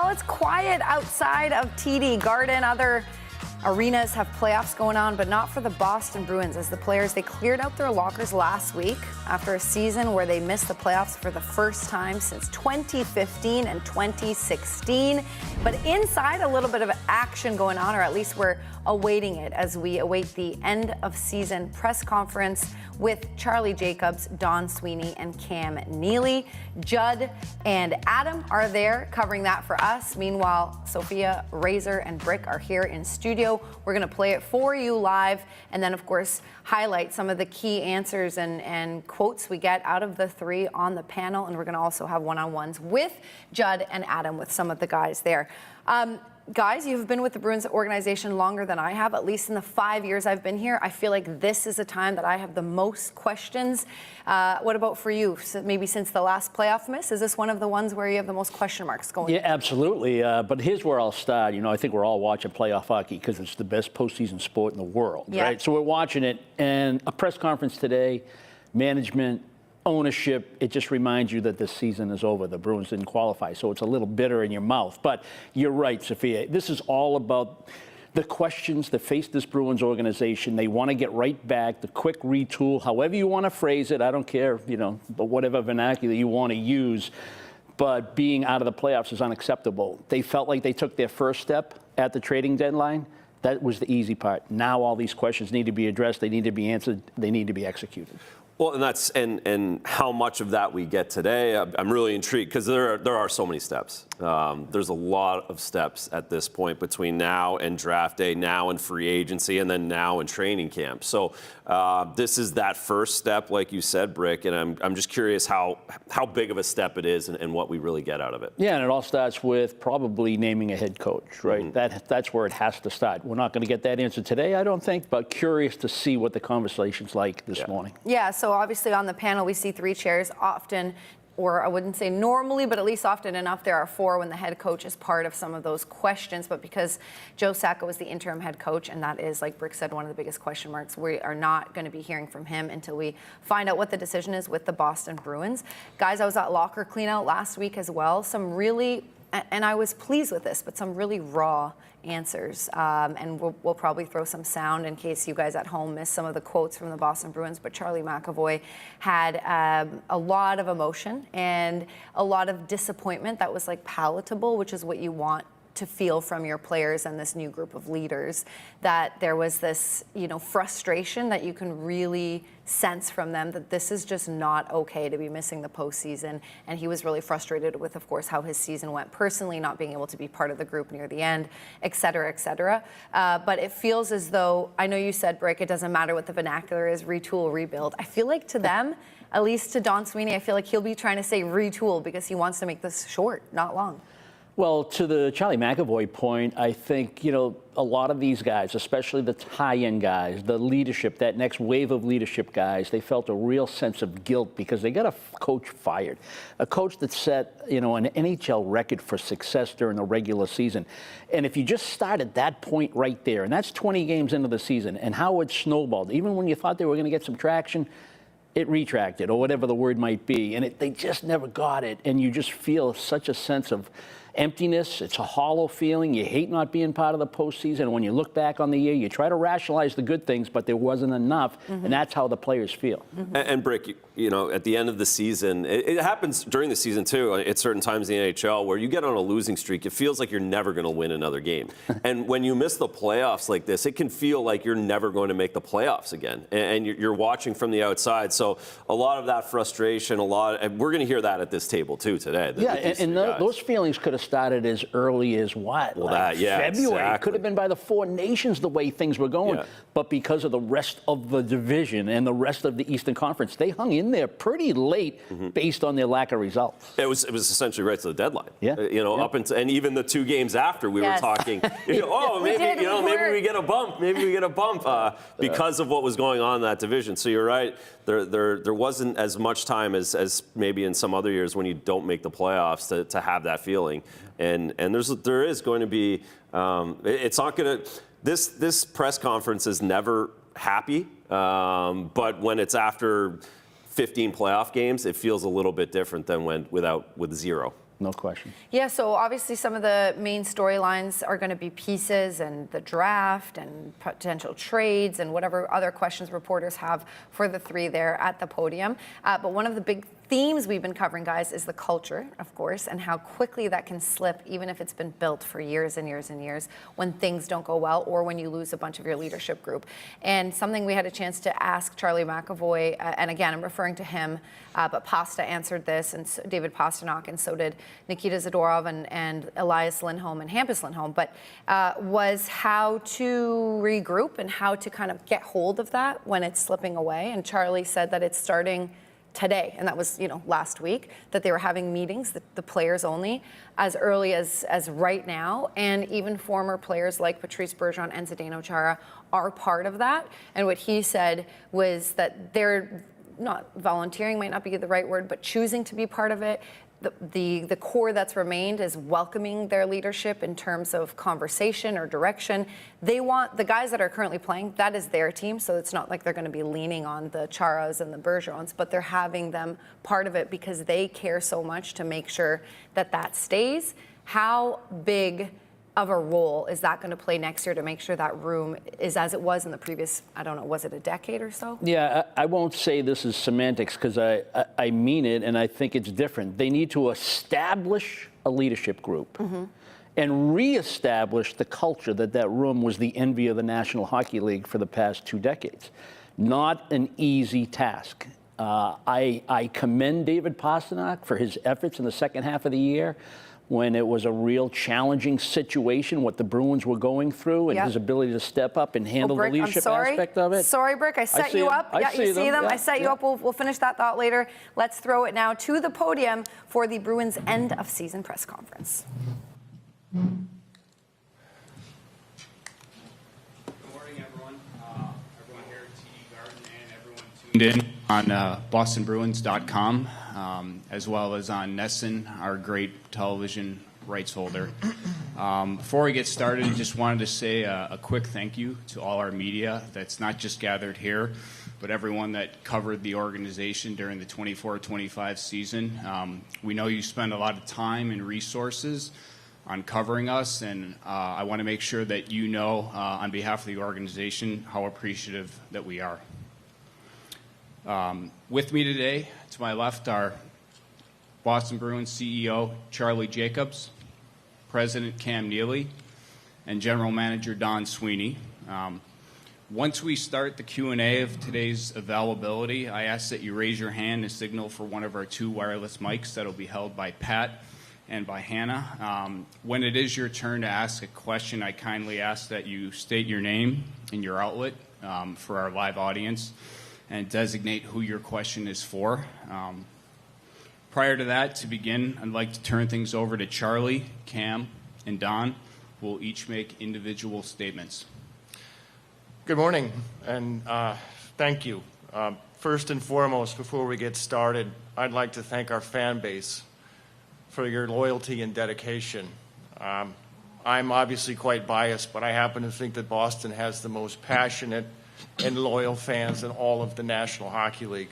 Well, it's quiet outside of TD Garden. Other arenas have playoffs going on, but not for the Boston Bruins, as the players, they cleared out their lockers last week after a season where they missed the playoffs for the first time since 2015 and 2016. But inside, a little bit of action going on, or at least we're awaiting it as we await the end of season press conference with Charlie Jacobs, Don Sweeney, and Cam Neely. Judd and Adam are there covering that for us. Meanwhile, Sophia, Razor, and Brick are here in studio. We're going to play it for you live, and then, of course, highlight some of the key answers and quotes we get out of the three on the panel. And we're going to also have one-on-ones with Judd and Adam with some of the guys there. Guys, you've been with the Bruins organization longer than I have, at least in the 5 years I've been here. I feel like this is a time that I have the most questions. What about for you? So maybe since the last playoff miss, is this one of the ones where you have the most question marks going? Yeah, absolutely. But here's where I'll start. You know, I think we're all watching playoff hockey because it's the best postseason sport in the world, right? So we're watching it, and a press conference today, management, ownership, it just reminds you that this season is over. The Bruins didn't qualify, so it's a little bitter in your mouth. But you're right, Sophia. This is all about the questions that face this Bruins organization. They want to get right back, the quick retool, however you want to phrase it. I don't care, you know, but whatever vernacular you want to use. But being out of the playoffs is unacceptable. They felt like they took their first step at the trading deadline. That was the easy part. Now all these questions need to be addressed. They need to be answered. They need to be executed. Well, and that's and how much of that we get today. I'm really intrigued because there are so many steps. There's a lot of steps at this point between now and draft day, now and free agency, and then now and training camp. So this is that first step, like you said, Brick. And I'm just curious how big of a step it is and what we really get out of it. Yeah, and it all starts with probably naming a head coach, right? Mm-hmm. That's where it has to start. We're not going to get that answer today, I don't think, but curious to see what the conversation's like this morning. Yeah. So obviously on the panel, we see three chairs often, or I wouldn't say normally, but at least often enough, there are four when the head coach is part of some of those questions. But because Joe Sacco was the interim head coach, and that is, like Brick said, one of the biggest question marks, we are not going to be hearing from him until we find out what the decision is with the Boston Bruins. Guys, I was at locker cleanout last week as well. Some really, and I was pleased with this, but some really raw answers. And we'll probably throw some sound in case you guys at home missed some of the quotes from the Boston Bruins. But Charlie McAvoy had a lot of emotion and a lot of disappointment that was like palatable, which is what you want to feel from your players and this new group of leaders, that there was this, you know, frustration that you can really sense from them, that this is just not okay to be missing the postseason. And he was really frustrated with, of course, how his season went personally, not being able to be part of the group near the end, et cetera, et cetera. But it feels as though, I know you said, Brick, it doesn't matter what the vernacular is, retool, rebuild. I feel like to them, at least to Don Sweeney, I feel like he'll be trying to say retool because he wants to make this short, not long. Well, to the Charlie McAvoy point, I think, you know, a lot of these guys, especially the tie-in guys, the leadership, that next wave of leadership guys, they felt a real sense of guilt because they got a coach fired. A coach that set, you know, an NHL record for success during the regular season. And if you just start at that point right there, and that's 20 games into the season, and how it snowballed, even when you thought they were going to get some traction, it retracted, or whatever the word might be, and they just never got it, and you just feel such a sense of emptiness. It's a hollow feeling. You hate not being part of the postseason. When you look back on the year, you try to rationalize the good things, but there wasn't enough, and that's how the players feel. And Brick, you know, at the end of the season, it happens during the season too, at certain times in the NHL, where you get on a losing streak, it feels like you're never going to win another game. And when you miss the playoffs like this, it can feel like you're never going to make the playoffs again. And you're watching from the outside. So a lot of that frustration, and we're going to hear that at this table too today. Yeah, and those feelings could have started as early as what? Well, like February. Exactly. Could have been by the Four Nations the way things were going. But because of the rest of the division and the rest of the Eastern Conference, they hung in there pretty late based on their lack of results. It was essentially right to the deadline. Yeah. You know, up until, and even the 2 games after we were talking, you know, maybe we get a bump. Maybe we get a bump because of what was going on in that division. So you're right. There wasn't as much time as maybe in some other years when you don't make the playoffs to have that feeling. And there is going to be it's not going to this press conference is never happy, but when it's after 15 playoff games, it feels a little bit different than with 0. No question. Yeah, so obviously some of the main storylines are going to be pieces and the draft and potential trades and whatever other questions reporters have for the three there at the podium. But one of the big themes we've been covering, guys, is the culture, of course, and how quickly that can slip, even if it's been built for years and years and years, when things don't go well or when you lose a bunch of your leadership group. And something we had a chance to ask Charlie McAvoy, and again, I'm referring to him, but Pasta answered this, and David Pasternak, and so did Nikita Zadorov and Elias Lindholm and Hampus Lindholm, but was how to regroup and how to kind of get hold of that when it's slipping away. And Charlie said that it's starting today, and that was, last week, that they were having meetings, the players only, as early as right now, and even former players like Patrice Bergeron and Zdeno Chara are part of that. And what he said was that they're not volunteering, might not be the right word, but choosing to be part of it. The core that's remained is welcoming their leadership in terms of conversation or direction. They want the guys that are currently playing, that is their team, so it's not like they're going to be leaning on the Charas and the Bergerons, but they're having them part of it because they care so much to make sure that that stays. How big of a role is that going to play next year to make sure that room is as it was in the previous, I don't know, was it a decade or so? Yeah, I won't say this is semantics because I mean it, and I think it's different. They need to establish a leadership group and reestablish the culture that room was the envy of the National Hockey League for the past 2 decades. Not an easy task. I commend David Pasternak for his efforts in the second half of the year, when it was a real challenging situation, what the Bruins were going through, and his ability to step up and handle the leadership aspect of it. Sorry, Brick, I set you up. Yeah, you see them. Yeah, I set you up. We'll finish that thought later. Let's throw it now to the podium for the Bruins end of season press conference. Good morning, everyone. Everyone here at TD Garden and everyone tuned in on BostonBruins.com, as well as on NESN, our great television rights holder. Before we get started, I just wanted to say a quick thank you to all our media that's not just gathered here, but everyone that covered the organization during the 24-25 season. We know you spend a lot of time and resources on covering us, and I want to make sure that you know, on behalf of the organization, how appreciative that we are. With me today, to my left, are Boston Bruins CEO Charlie Jacobs, President Cam Neely, and General Manager Don Sweeney. Once we start the Q&A of today's availability, I ask that you raise your hand and signal for one of our 2 wireless mics that will be held by Pat and by Hannah. When it is your turn to ask a question, I kindly ask that you state your name and your outlet for our live audience and designate who your question is for. Prior to that, to begin, I'd like to turn things over to Charlie, Cam, and Don, who will each make individual statements. Good morning, and thank you. First and foremost, before we get started, I'd like to thank our fan base for your loyalty and dedication. I'm obviously quite biased, but I happen to think that Boston has the most passionate and loyal fans in all of the National Hockey League.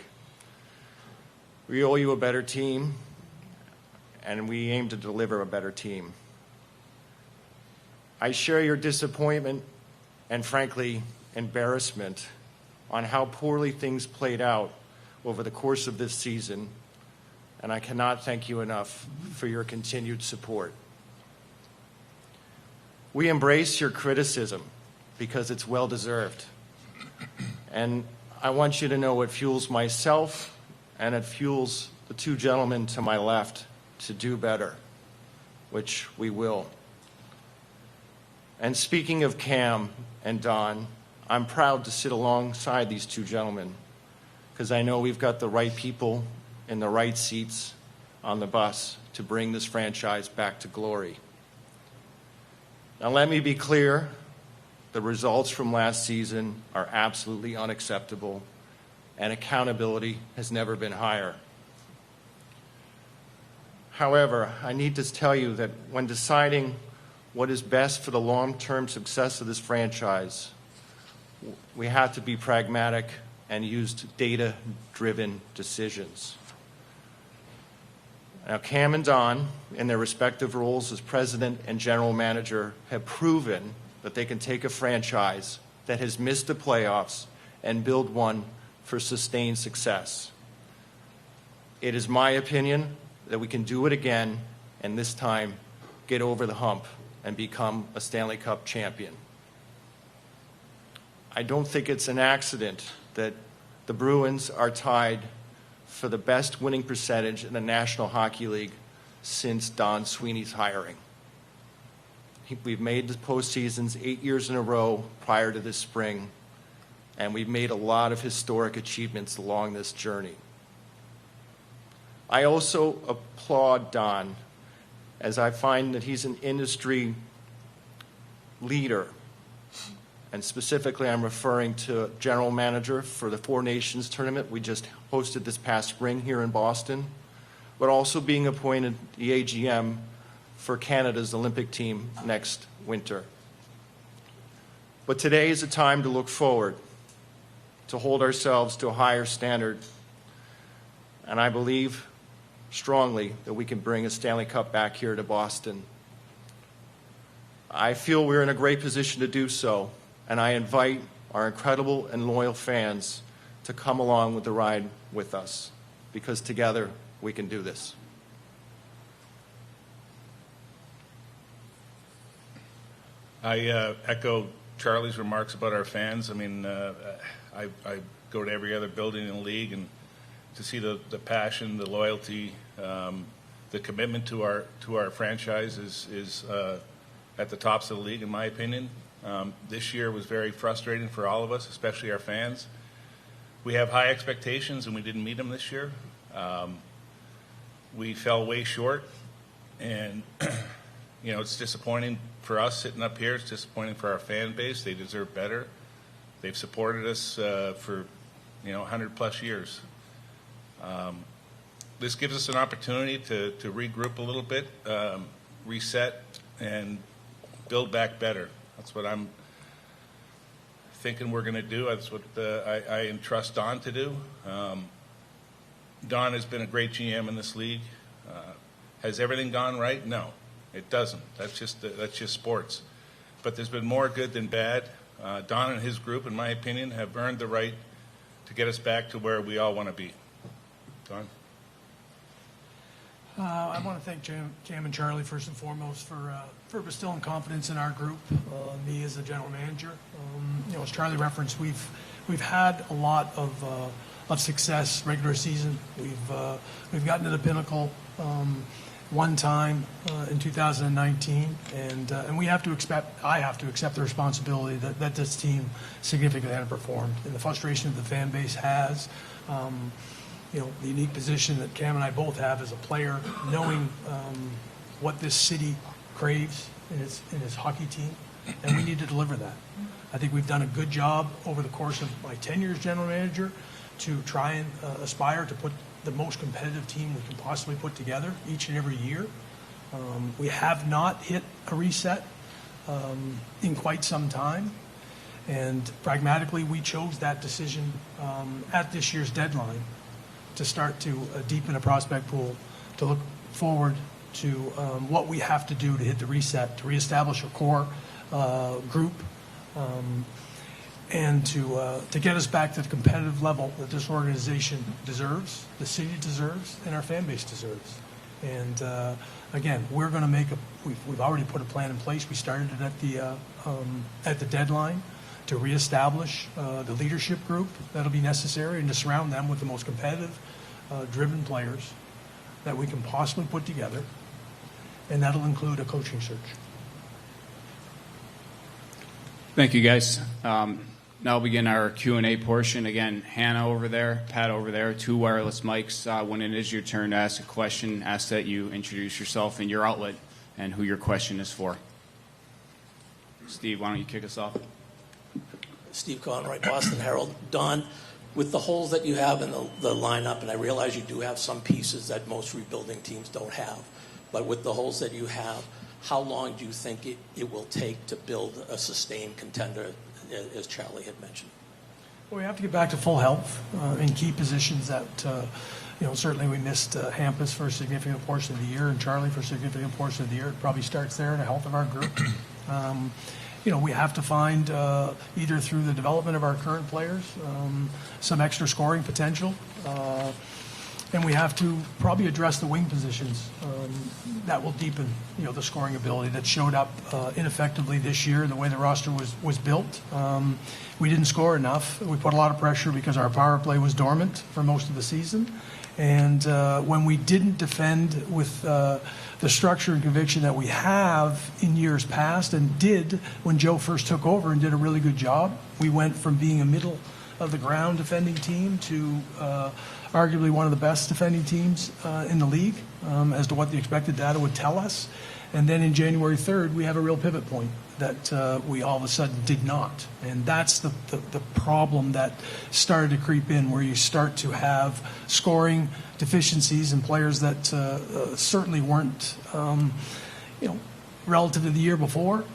We owe you a better team, and we aim to deliver a better team. I share your disappointment and, frankly, embarrassment on how poorly things played out over the course of this season, and I cannot thank you enough for your continued support. We embrace your criticism because it's well-deserved. And I want you to know it fuels myself and it fuels the 2 gentlemen to my left to do better, which we will. And speaking of Cam and Don, I'm proud to sit alongside these 2 gentlemen because I know we've got the right people in the right seats on the bus to bring this franchise back to glory. Now, let me be clear. The results from last season are absolutely unacceptable, and accountability has never been higher. However, I need to tell you that when deciding what is best for the long-term success of this franchise, we have to be pragmatic and use data-driven decisions. Now, Cam and Don, in their respective roles as president and general manager, have proven that they can take a franchise that has missed the playoffs and build one for sustained success. It is my opinion that we can do it again, and this time get over the hump and become a Stanley Cup champion. I don't think it's an accident that the Bruins are tied for the best winning percentage in the National Hockey League since Don Sweeney's hiring. We've made the postseasons 8 years in a row prior to this spring, and we've made a lot of historic achievements along this journey. I also applaud Don, as I find that he's an industry leader. And specifically, I'm referring to general manager for the Four Nations tournament we just hosted this past spring here in Boston, but also being appointed the AGM for Canada's Olympic team next winter. But today is a time to look forward, to hold ourselves to a higher standard, and I believe strongly that we can bring a Stanley Cup back here to Boston. I feel we're in a great position to do so, and I invite our incredible and loyal fans to come along with the ride with us, because together we can do this. I echo Charlie's remarks about our fans. I mean, I go to every other building in the league, and to see the passion, the loyalty, the commitment to our franchise is at the tops of the league, in my opinion. This year was very frustrating for all of us, especially our fans. We have high expectations, and we didn't meet them this year. We fell way short, and it's disappointing for us sitting up here. It's disappointing for our fan base. They deserve better. They've supported us for 100+ years. This gives us an opportunity to regroup a little bit, reset, and build back better. That's what I'm thinking we're going to do. That's what I entrust Don to do. Don has been a great GM in this league. Has everything gone right? No, it doesn't. That's just sports. But there's been more good than bad. Don and his group, in my opinion, have earned the right to get us back to where we all want to be. Don? I want to thank Cam and Charlie first and foremost for instilling confidence in our group. Me as the general manager, as Charlie referenced, we've had a lot of success regular season. We've gotten to the pinnacle one time in 2019, and we have to accept. I have to accept the responsibility that this team significantly underperformed, and the frustration that the fan base has. The unique position that Cam and I both have as a player, knowing what this city craves in its hockey team, and we need to deliver that. I think we've done a good job over the course of my tenure as general manager to try and aspire to put the most competitive team we can possibly put together each and every year. We have not hit a reset in quite some time, and pragmatically we chose that decision at this year's deadline to start to deepen a prospect pool, to look forward to what we have to do to hit the reset, to reestablish a core group, and to get us back to the competitive level that this organization deserves, the city deserves, and our fan base deserves. And again, we're going to we've already put a plan in place. We started it at the deadline to reestablish the leadership group that'll be necessary, and to surround them with the most competitive, driven players that we can possibly put together, and that'll include a coaching search. Thank you, guys. Now we'll begin our Q&A portion. Again, Hannah over there, Pat over there, 2 wireless mics. When it is your turn to ask a question, ask that you introduce yourself and your outlet and who your question is for. Steve, why don't you kick us off? Steve Conroy, Boston Herald. Don, with the holes that you have in the lineup, and I realize you do have some pieces that most rebuilding teams don't have, but with the holes that you have, how long do you think it will take to build a sustained contender, as Charlie had mentioned? Well, we have to get back to full health in key positions that, certainly we missed Hampus for a significant portion of the year and Charlie for a significant portion of the year. It probably starts there in the health of our group. We have to find, either through the development of our current players, some extra scoring potential. And we have to probably address the wing positions that will deepen, the scoring ability that showed up ineffectively this year, the way the roster was built. We didn't score enough. We put a lot of pressure because our power play was dormant for most of the season. And when we didn't defend with the structure and conviction that we have in years past and did when Joe first took over and did a really good job, we went from being a middle of the ground defending team to arguably one of the best defending teams in the league as to what the expected data would tell us. And then in January 3rd, we have a real pivot point that we all of a sudden did not. And that's the problem that started to creep in, where you start to have scoring deficiencies in players that certainly weren't, relative to the year before,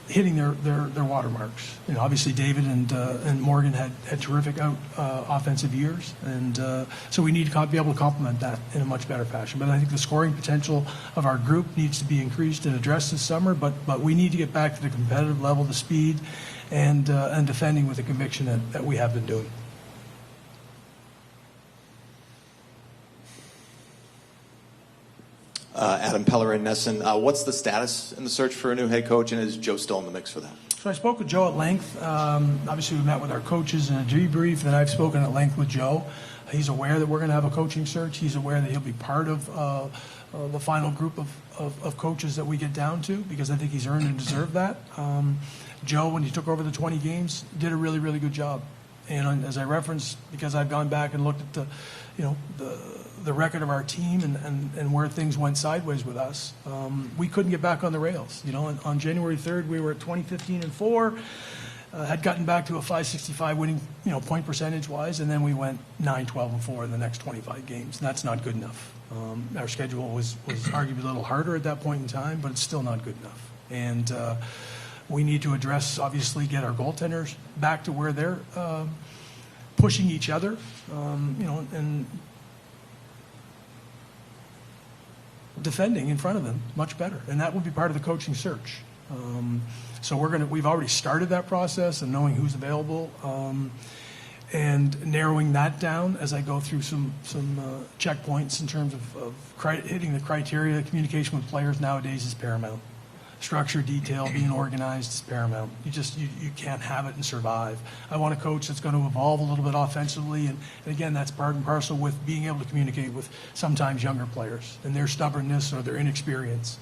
hitting their watermarks. Obviously David and Morgan had terrific offensive years, and so we need to be able to complement that in a much better fashion. But I think the scoring potential of our group needs to be increased and addressed this summer. But we need to get back to the competitive level, the speed, and defending with the conviction that we have been doing. Adam Pellerin Nesson, what's the status in the search for a new head coach, and is Joe still in the mix for that? So I spoke with Joe at length. Obviously, we met with our coaches in a debrief, and I've spoken at length with Joe. He's aware that we're going to have a coaching search. He's aware that he'll be part of the final group of coaches that we get down to, because I think he's earned and deserved that. Joe, when he took over the 20 games, did a really, really good job. And as I referenced, because I've gone back and looked at the record of our team and where things went sideways with us, we couldn't get back on the rails. On January 3rd, we were at 20-15-4, had gotten back to a 565 winning, point percentage-wise, and then we went 9-12-4 in the next 25 games. And that's not good enough. Our schedule was arguably a little harder at that point in time, but it's still not good enough. And we need to address, obviously, get our goaltenders back to where they're pushing each other, and defending in front of them much better. And that would be part of the coaching search. So we've already started that process and knowing who's available, and narrowing that down as I go through some checkpoints in terms of hitting the criteria. Communication with players nowadays is paramount. Structure, detail, being organized is paramount. You can't have it and survive. I want a coach that's going to evolve a little bit offensively, and again, that's part and parcel with being able to communicate with sometimes younger players and their stubbornness or their inexperience.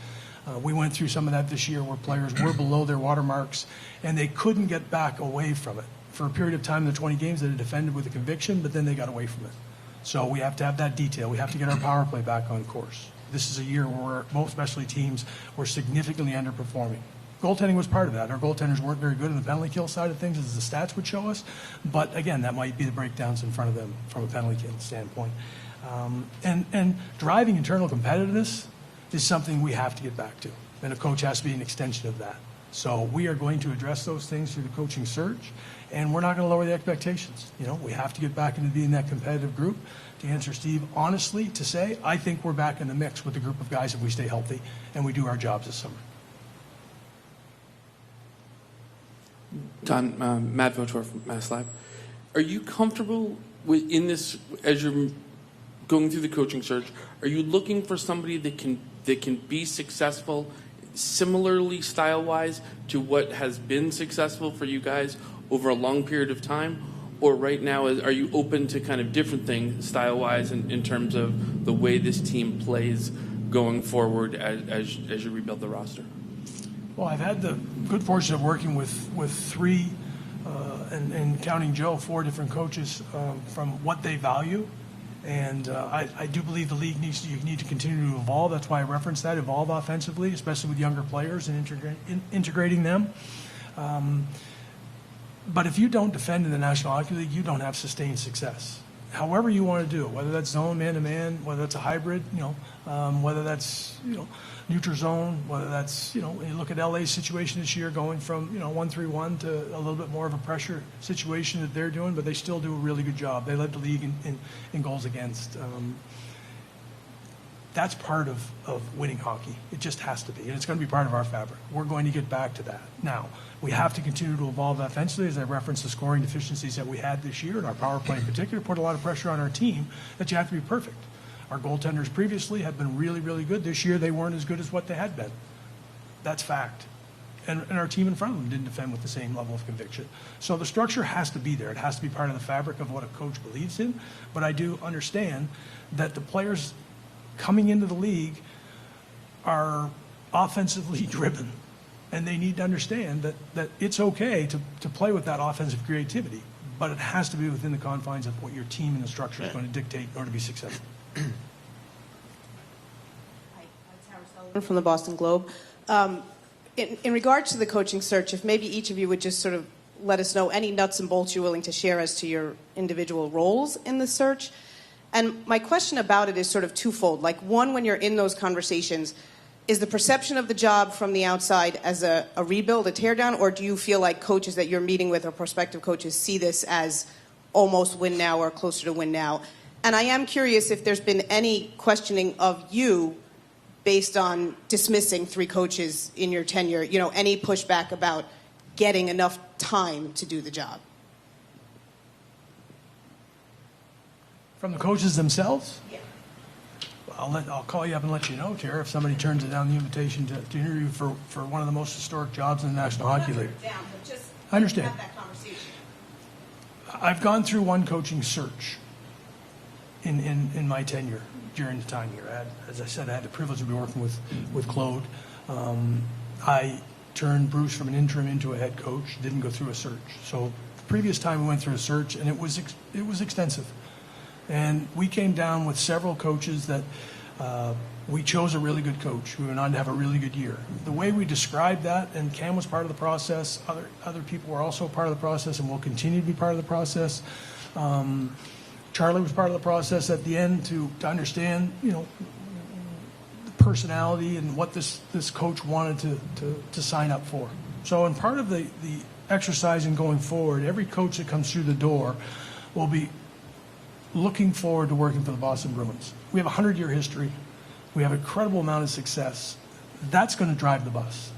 We went through some of that this year where players were below their watermarks and they couldn't get back away from it. For a period of time in the 20 games, they had defended with a conviction, but then they got away from it. So we have to have that detail. We have to get our power play back on course. This is a year where most specialty teams were significantly underperforming. Goaltending was part of that. Our goaltenders weren't very good on the penalty kill side of things, as the stats would show us. But again, that might be the breakdowns in front of them from a penalty kill standpoint. And driving internal competitiveness is something we have to get back to. And a coach has to be an extension of that. So we are going to address those things through the coaching search, and we're not going to lower the expectations. We have to get back into being that competitive group. To answer Steve honestly, to say, I think we're back in the mix with the group of guys if we stay healthy and we do our jobs this summer. Don, Matt Votor from Mass Lab. Are you comfortable in this, as you're going through the coaching search, are you looking for somebody that can be successful similarly style-wise to what has been successful for you guys over a long period of time? Or right now, are you open to kind of different things style-wise in terms of the way this team plays going forward as you rebuild the roster? Well, I've had the good fortune of working with three, and counting Joe, 4 different coaches from what they value. And I do believe the league you need to continue to evolve. That's why I referenced that, evolve offensively, especially with younger players and integrating them. But if you don't defend in the National Hockey League, you don't have sustained success. however you want to do it, whether that's zone, man-to-man, whether that's a hybrid, whether that's, neutral zone, whether that's, you look at LA's situation this year going from, 1-3-1 to a little bit more of a pressure situation that they're doing, but they still do a really good job. They led the league in goals against. That's part of winning hockey. It just has to be, and it's going to be part of our fabric. We're going to get back to that. Now, we have to continue to evolve offensively, as I referenced the scoring deficiencies that we had this year, and our power play in particular put a lot of pressure on our team that you have to be perfect. Our goaltenders previously have been really, really good. This year, they weren't as good as what they had been. That's fact. And our team in front of them didn't defend with the same level of conviction. So the structure has to be there. It has to be part of the fabric of what a coach believes in. But I do understand that the players coming into the league are offensively driven, and they need to understand that it's okay to play with that offensive creativity, but it has to be within the confines of what your team and the structure is going to dictate in order to be successful. Hi, Tara Sullivan from the Boston Globe. In regard to the coaching search, if maybe each of you would just sort of let us know any nuts and bolts you're willing to share as to your individual roles in the search. And my question about it is sort of twofold. Like, one, when you're in those conversations, is the perception of the job from the outside as a rebuild, a teardown, or do you feel like coaches that you're meeting with or prospective coaches see this as almost win now or closer to win now? And I am curious if there's been any questioning of you based on dismissing 3 coaches in your tenure, any pushback about getting enough time to do the job? From the coaches themselves? Yeah. I'll call you up and let you know, Tara, if somebody turns it down the invitation to interview for one of the most historic jobs in the National Hockey League. I understand. Have that conversation. I've gone through one coaching search in my tenure during the time here. As I said, I had the privilege of working with Claude. I turned Bruce from an interim into a head coach, didn't go through a search. So the previous time we went through a search, and it was extensive. And we came down with several coaches that we chose a really good coach. We went on to have a really good year. The way we described that, and Cam was part of the process, other people were also part of the process and will continue to be part of the process. Charlie was part of the process at the end to understand, the personality and what this coach wanted to sign up for. So in part of the exercise in going forward, every coach that comes through the door will be looking forward to working for the Boston Bruins. We have a 100-year history. We have an incredible amount of success. That's going to drive the bus.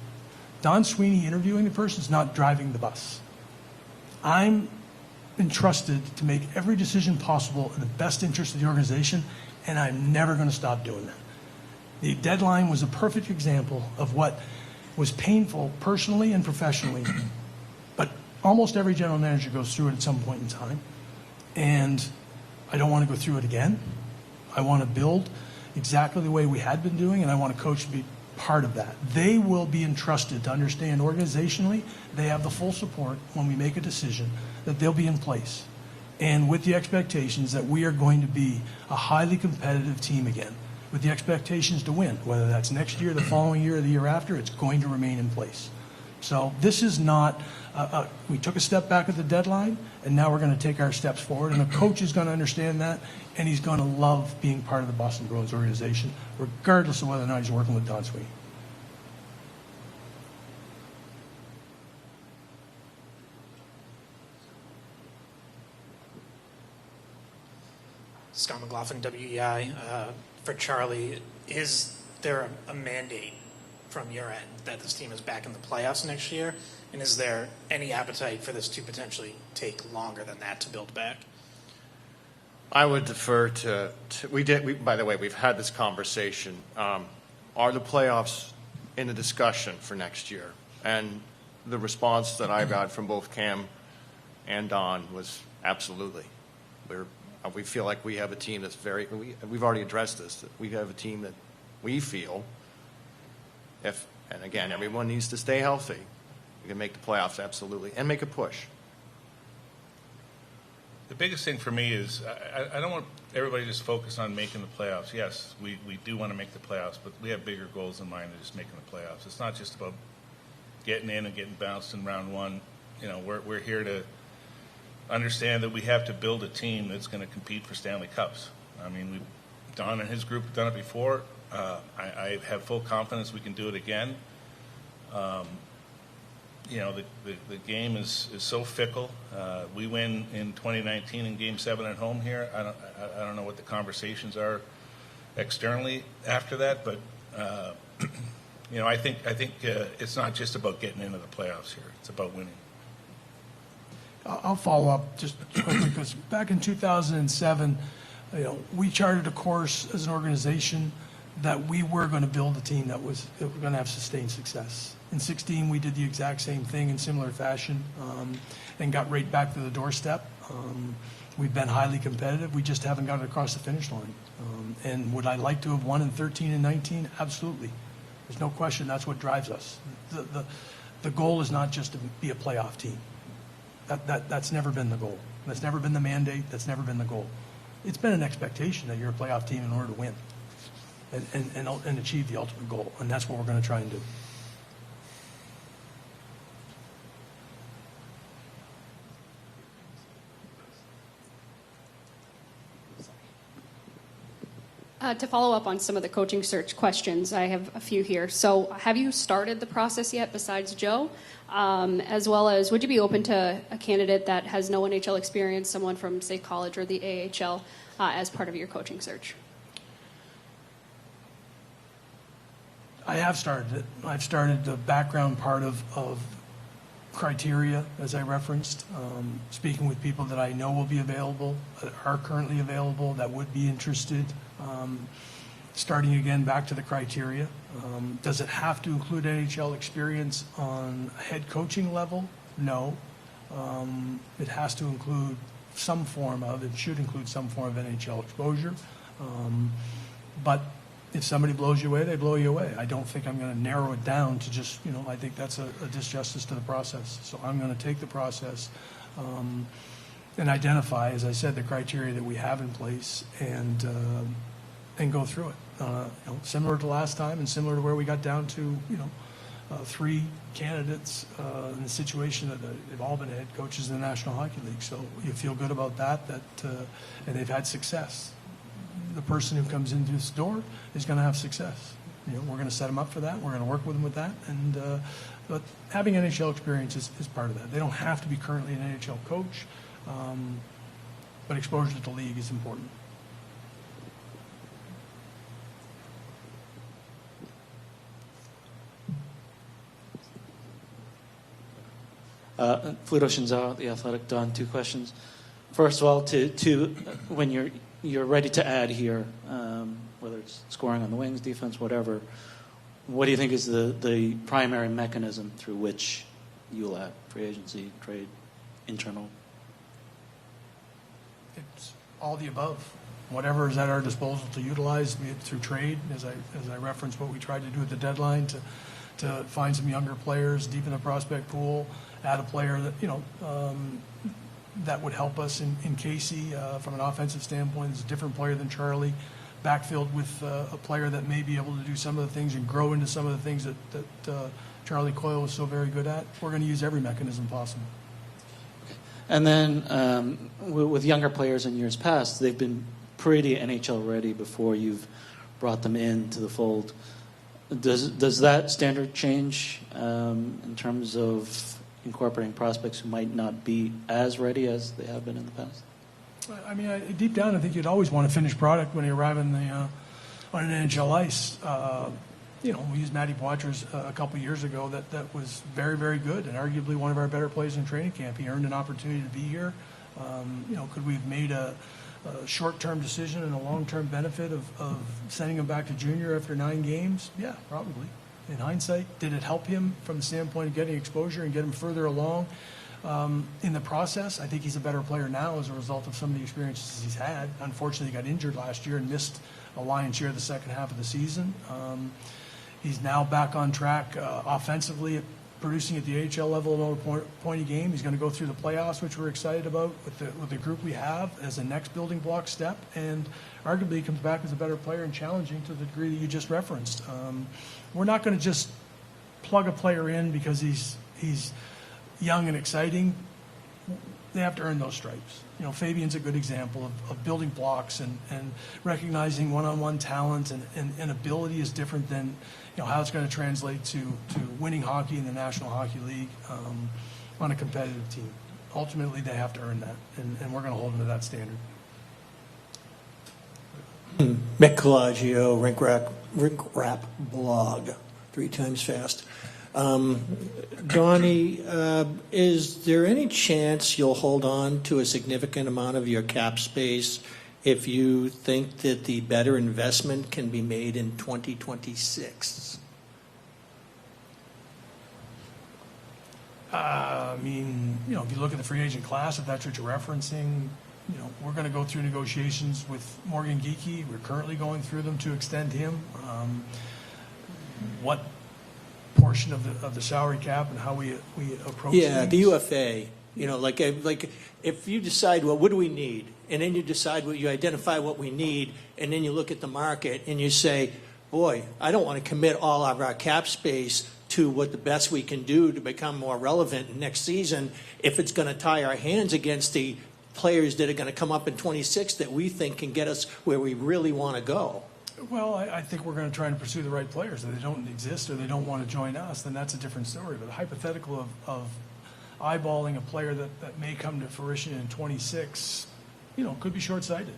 Don Sweeney interviewing the person is not driving the bus. I'm entrusted to make every decision possible in the best interest of the organization, and I'm never going to stop doing that. The deadline was a perfect example of what was painful personally and professionally, but almost every general manager goes through it at some point in time, and I don't want to go through it again. I want to build exactly the way we had been doing, and I want a coach to be part of that. They will be entrusted to understand organizationally they have the full support when we make a decision that they'll be in place, and with the expectations that we are going to be a highly competitive team again, with the expectations to win, whether that's next year, the following year, or the year after, it's going to remain in place. So this is not, we took a step back at the deadline, and now we're going to take our steps forward. And a coach is going to understand that, and he's going to love being part of the Boston Bruins organization, regardless of whether or not he's working with Don Sweeney. Scott McLaughlin, WEI. For Charlie, is there a mandate from your end that this team is back in the playoffs next year? And is there any appetite for this to potentially take longer than that to build back? I would defer to by the way, we've had this conversation. Are the playoffs in the discussion for next year? And the response that I got from both Cam and Don was absolutely. We feel like we have a team that's we've already addressed this, that we have a team that we feel, and again, everyone needs to stay healthy, we can make the playoffs, absolutely, and make a push. The biggest thing for me is I don't want everybody to just focus on making the playoffs. Yes, we do want to make the playoffs, but we have bigger goals in mind than just making the playoffs. It's not just about getting in and getting bounced in round one. We're here to understand that we have to build a team that's going to compete for Stanley Cups. I mean, Don and his group have done it before. I have full confidence we can do it again. You know, the game is so fickle. We win in 2019 in Game 7 at home here. I don't know what the conversations are externally after that, but you know, I think it's not just about getting into the playoffs here. It's about winning. I'll follow up just quickly because back in 2007, you know, we charted a course as an organization that we were going to build a team that was going to have sustained success. In 16, we did the exact same thing in similar fashion and got right back to the doorstep. We've been highly competitive. We just haven't gotten across the finish line. And would I like to have won in 13 and 19? Absolutely. There's no question that's what drives us. The goal is not just to be a playoff team. That's never been the goal. That's never been the mandate. That's never been the goal. It's been an expectation that you're a playoff team in order to win and achieve the ultimate goal. And that's what we're going to try and do. To follow up on some of the coaching search questions, I have a few here. So have you started the process yet besides Joe? As well as, would you be open to a candidate that has no NHL experience, someone from, say, college or the AHL, as part of your coaching search? I have started it. I've started the background part of criteria, as I referenced, speaking with people that I know will be available, that are currently available, that would be interested. Starting again back to the criteria. Does it have to include NHL experience on a head coaching level? No. It has to include some form of, it should include some form of NHL exposure. But if somebody blows you away, they blow you away. I don't think I'm going to narrow it down to just, you know, I think that's a disjustice to the process. So I'm going to take the process and identify, as I said, the criteria that we have in place and go through it. You know, similar to last time and similar to where we got down to, you know, 3 candidates in the situation that they've all been head coaches in the National Hockey League. So you feel good about that and they've had success. The person who comes into this door is going to have success. You know, we're going to set them up for that. We're going to work with them with that. And but having NHL experience is part of that. They don't have to be currently an NHL coach, but exposure to the league is important. Fluto Shinzawa, The Athletic. Don, 2 questions. First of all, to when you're ready to add here, whether it's scoring on the wings, defense, whatever, what do you think is the primary mechanism through which you'll add? Free agency, trade, internal? It's all the above. Whatever is at our disposal to utilize, be it through trade, as I referenced what we tried to do at the deadline to find some younger players, deepen the prospect pool, add a player that, you know, that would help us in Casey from an offensive standpoint. He's a different player than Charlie, backfilled with a player that may be able to do some of the things and grow into some of the things that Charlie Coyle was so very good at. We're going to use every mechanism possible. And then with younger players in years past, they've been pretty NHL ready before you've brought them into the fold. Does that standard change in terms of incorporating prospects who might not be as ready as they have been in the past? I mean, deep down, I think you'd always want a finished product when you arrive on an NHL ice. You know, we used Matty Poitras a couple years ago that was very, very good and arguably one of our better players in training camp. He earned an opportunity to be here. You know, could we have made a short-term decision and a long-term benefit of sending him back to junior after 9 games? Yeah, probably. In hindsight, did it help him from the standpoint of getting exposure and get him further along in the process? I think he's a better player now as a result of some of the experiences he's had. Unfortunately, he got injured last year and missed a lion's share of the second half of the season. He's now back on track offensively, producing at the AHL level another point a game. He's going to go through the playoffs, which we're excited about with the group we have as a next building block step, and arguably he comes back as a better player and challenging to the degree that you just referenced. We're not going to just plug a player in because he's young and exciting. they have to earn those stripes. Fabian's a good example of building blocks and recognizing one-on-one talent and ability is different than how it's going to translate to winning hockey in the National Hockey League on a competitive team. Ultimately, they have to earn that, and we're going to hold them to that standard. Mick Colagio, Rink Rap Blog, 3 times fast. Donnie, is there any chance you'll hold on to a significant amount of your cap space if you think that the better investment can be made in 2026? I mean, if you look at the free agent class, if that's what you're referencing, we're going to go through negotiations with Morgan Geekie. We're currently going through them to extend him. What portion of the salary cap and how we approach things? The UFA. Like if you decide, well, what do we need? And then you decide you identify what we need, and then you look at the market and you say, boy, I don't want to commit all of our cap space to what the best we can do to become more relevant next season if it's going to tie our hands against the players that are going to come up in 26 that we think can get us where we really want to go. Well, I think we're going to try and pursue the right players. If they don't exist or they don't want to join us, then that's a different story. But the hypothetical of eyeballing a player that may come to fruition in 26, could be short-sighted.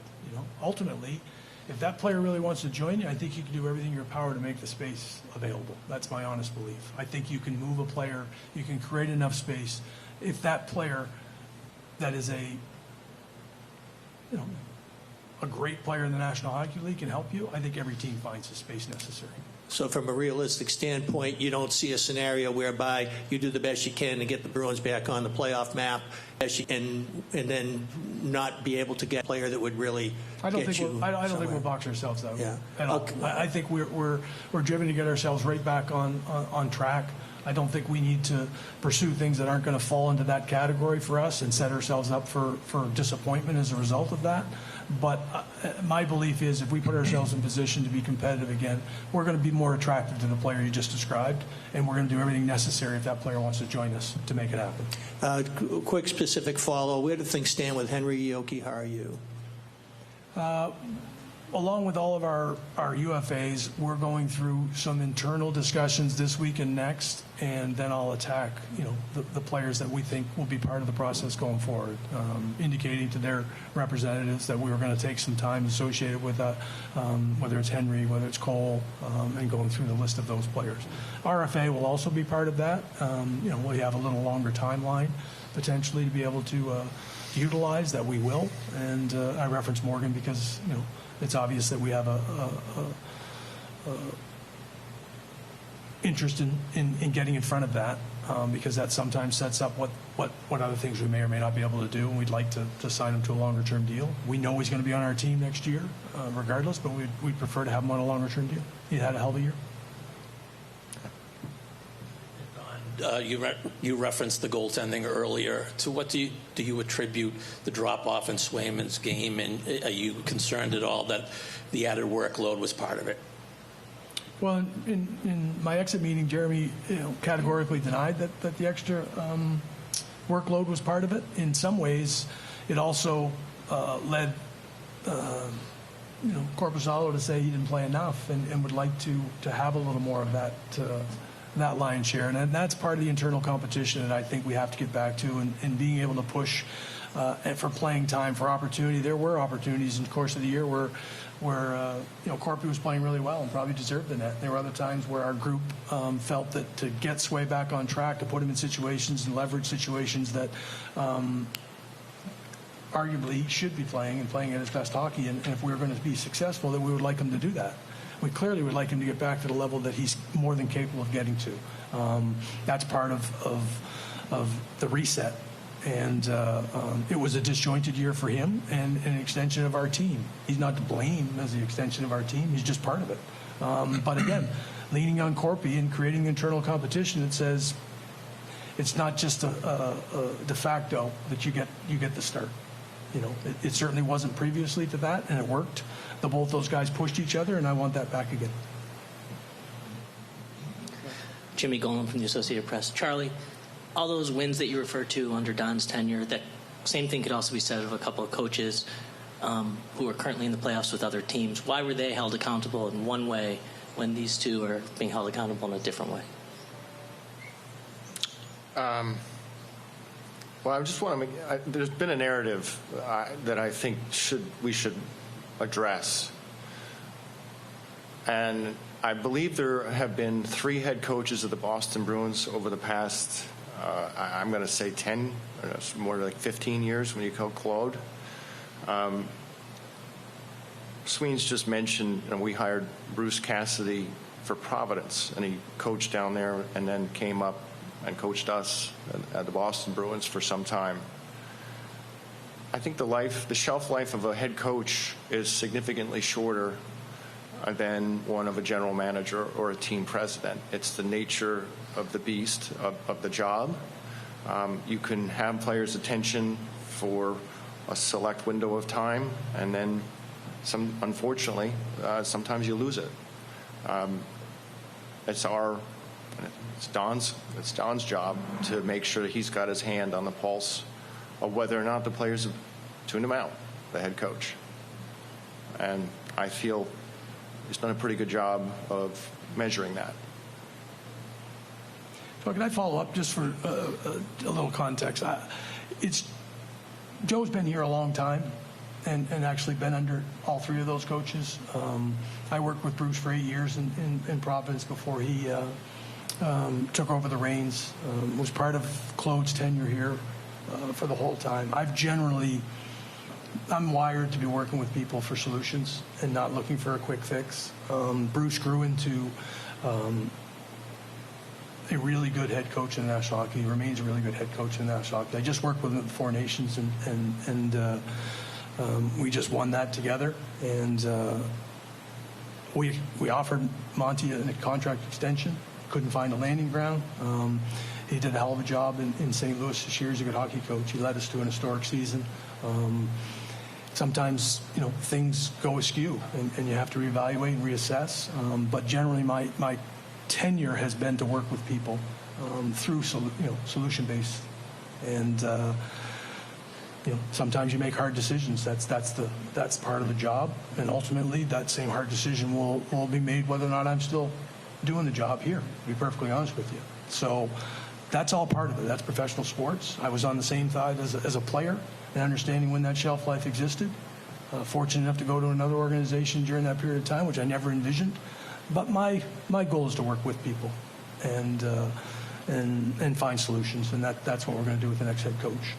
Ultimately, if that player really wants to join you, I think you can do everything in your power to make the space available. That's my honest belief. I think you can move a player, you can create enough space. If that player that is a great player in the National Hockey League can help you, I think every team finds the space necessary. So from a realistic standpoint, you don't see a scenario whereby you do the best you can to get the Bruins back on the playoff map and then not be able to get a player that would really I don't get think you I don't think we'll box ourselves out. Yeah. At all. Okay. I think we're driven to get ourselves right back on track. I don't think we need to pursue things that aren't going to fall into that category for us and set ourselves up for disappointment as a result of that. But my belief is if we put ourselves in position to be competitive again, we're going to be more attractive to the player you just described, and we're going to do everything necessary if that player wants to join us to make it happen. Quick specific follow. Where do things stand with Henry Yoki? How are you? Along with all of our UFAs, we're going through some internal discussions this week and next, and then I'll attack, the players that we think will be part of the process going forward, indicating to their representatives that we were going to take some time associated with whether it's Henry, whether it's Cole, and going through the list of those players. RFA will also be part of that. We have a little longer timeline potentially to be able to utilize that we will, and I reference Morgan because, it's obvious that we have a interest in getting in front of that because that sometimes sets up what other things we may or may not be able to do, and we'd like to sign him to a longer-term deal. We know he's going to be on our team next year regardless, but we'd prefer to have him on a longer-term deal. He had a hell of a year. You referenced the goaltending earlier. To what do you attribute the drop-off in Swayman's game, and are you concerned at all that the added workload was part of it? Well, in my exit meeting, Jeremy categorically denied that the extra workload was part of it. In some ways, it also led Corpusalo to say he didn't play enough and would like to have a little more of that lion's share. And that's part of the internal competition that I think we have to get back to and being able to push for playing time, for opportunity. There were opportunities in the course of the year where Corpy was playing really well and probably deserved the net. There were other times where our group felt that to get Sway back on track, to put him in situations and leverage situations that arguably he should be playing and playing at his best hockey. And if we were going to be successful, then we would like him to do that. We clearly would like him to get back to the level that he's more than capable of getting to. That's part of the reset. And it was a disjointed year for him and an extension of our team. He's not to blame as the extension of our team. He's just part of it. But again, leaning on Corpy and creating internal competition that says it's not just a de facto that you get the start. It certainly wasn't previously to that, and it worked. Both those guys pushed each other, and I want that back again. Jimmy Golan from the Associated Press. Charlie, all those wins that you referred to under Don's tenure that same thing could also be said of a couple of coaches who are currently in the playoffs with other teams. Why were they held accountable in one way when these two are being held accountable in a different way? Well, I just want to make, there's been a narrative that I think we should address. And I believe there have been 3 head coaches of the Boston Bruins over the past, I'm going to say 10, or more like 15 years when you call Claude. Sweeney's just mentioned, we hired Bruce Cassidy for Providence, and he coached down there and then came up and coached us at the Boston Bruins for some time. I think the shelf life of a head coach is significantly shorter than one of a general manager or a team president. It's the nature of the beast of the job. You can have players' attention for a select window of time, and then unfortunately, sometimes you lose it. It's Don's job to make sure that he's got his hand on the pulse of whether or not the players have tuned him out, the head coach. And I feel he's done a pretty good job of measuring that. So can I follow up just for a little context? Joe's been here a long time and actually been under all 3 of those coaches. I worked with Bruce for 8 years in Providence before he took over the reins. Was part of Claude's tenure here for the whole time. I'm wired to be working with people for solutions and not looking for a quick fix. Bruce grew into a really good head coach in National Hockey. He remains a really good head coach in National Hockey. I just worked with him at the Four Nations, and we just won that together. And we offered Monty a contract extension. Couldn't find a landing ground. He did a hell of a job in St. Louis this year. He's a good hockey coach. He led us to an historic season. Sometimes, things go askew, and you have to reevaluate and reassess. But generally, my tenure has been to work with people through solution-based, and sometimes you make hard decisions. That's part of the job, and ultimately, that same hard decision will be made whether or not I'm still doing the job here, to be perfectly honest with you. So that's all part of it. That's professional sports. I was on the same side as a player and understanding when that shelf life existed. Fortunate enough to go to another organization during that period of time, which I never envisioned. But my goal is to work with people and find solutions, and that's what we're going to do with the next head coach.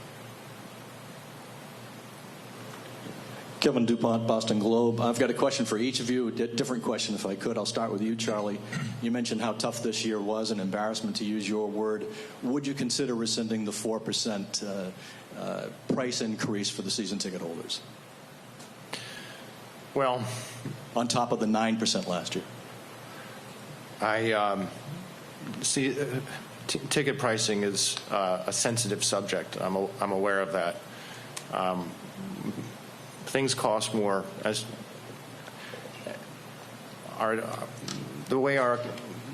Kevin DuPont, Boston Globe. I've got a question for each of you, a different question if I could. I'll start with you, Charlie. You mentioned how tough this year was, an embarrassment to use your word. Would you consider rescinding the 4% price increase for the season ticket holders? Well, on top of the 9% last year. I see ticket pricing is a sensitive subject. I'm aware of that. Things cost more. The way our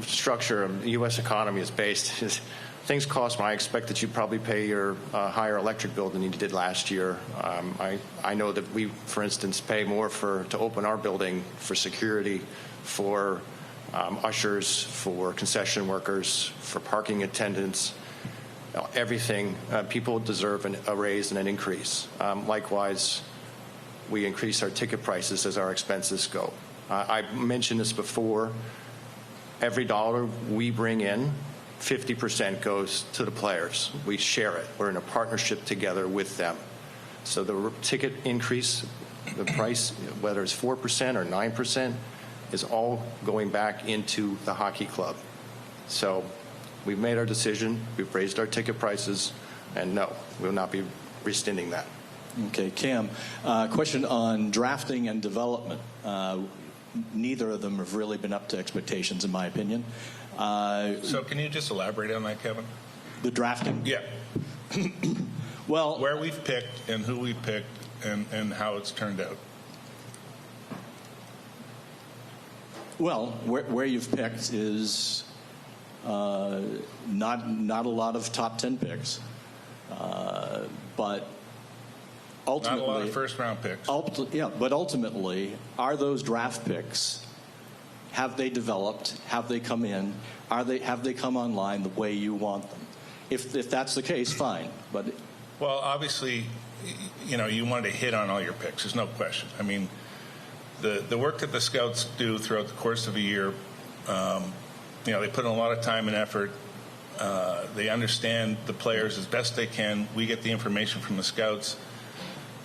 structure of the U.S. economy is based is things cost more. I expect that you probably pay your higher electric bill than you did last year. I know that we, for instance, pay more to open our building for security, for ushers, for concession workers, for parking attendants. Everything. People deserve a raise and an increase. Likewise, we increase our ticket prices as our expenses go. I mentioned this before. Every dollar we bring in, 50% goes to the players. We share it. We're in a partnership together with them. So the ticket increase, the price, whether it's 4% or 9%, is all going back into the hockey club. So we've made our decision. We've raised our ticket prices, and no, we will not be rescinding that. Okay, Cam, question on drafting and development. Neither of them have really been up to expectations, in my opinion. So can you just elaborate on that, Kevin? The drafting? Yeah. Well, where we've picked and who we've picked and how it's turned out. Well, where you've picked is not a lot of top 10 picks, but ultimately, not a lot of first-round picks. Yeah, but ultimately, are those draft picks, have they developed? Have they come in? Have they come online the way you want them? If that's the case, fine. But well, obviously, you want to hit on all your picks. There's no question. I mean, the work that the scouts do throughout the course of a year, they put in a lot of time and effort. They understand the players as best they can. We get the information from the scouts.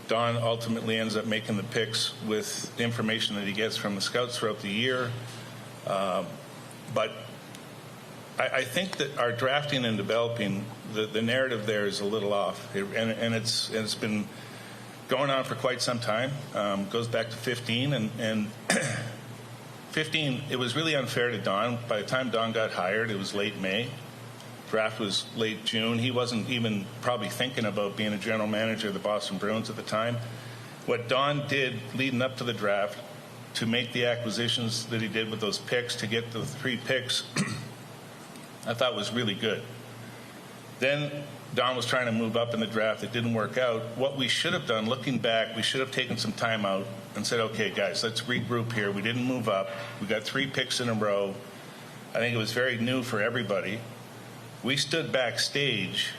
Don ultimately ends up making the picks with information that he gets from the scouts throughout the year. But I think that our drafting and developing, the narrative there is a little off. And it's been going on for quite some time. Goes back to 15. And 15, it was really unfair to Don. By the time Don got hired, it was late May. Draft was late June. He wasn't even probably thinking about being a general manager of the Boston Bruins at the time. What Don did leading up to the draft to make the acquisitions that he did with those picks, to get the 3 picks, I thought was really good. Then Don was trying to move up in the draft. It didn't work out. What we should have done, looking back, we should have taken some time out and said, okay, guys, let's regroup here. We didn't move up. We got 3 picks in a row. I think it was very new for everybody. We stood backstage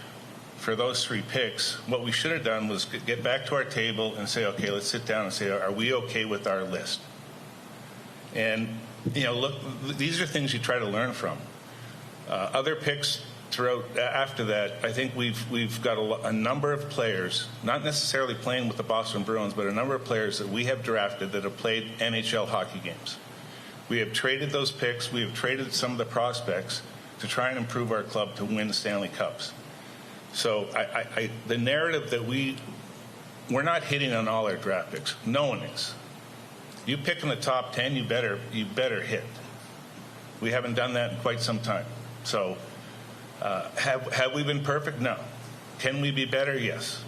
for those 3 picks. What we should have done was get back to our table and say, okay, let's sit down and say, are we okay with our list? And, look, these are things you try to learn from. Other picks throughout after that, I think we've got a number of players, not necessarily playing with the Boston Bruins, but a number of players that we have drafted that have played NHL hockey games. We have traded those picks. We have traded some of the prospects to try and improve our club to win Stanley Cups. So the narrative that we're not hitting on all our draft picks. No one is. You pick in the top 10, you better hit. We haven't done that in quite some time. So have we been perfect? No. Can we be better? Yes.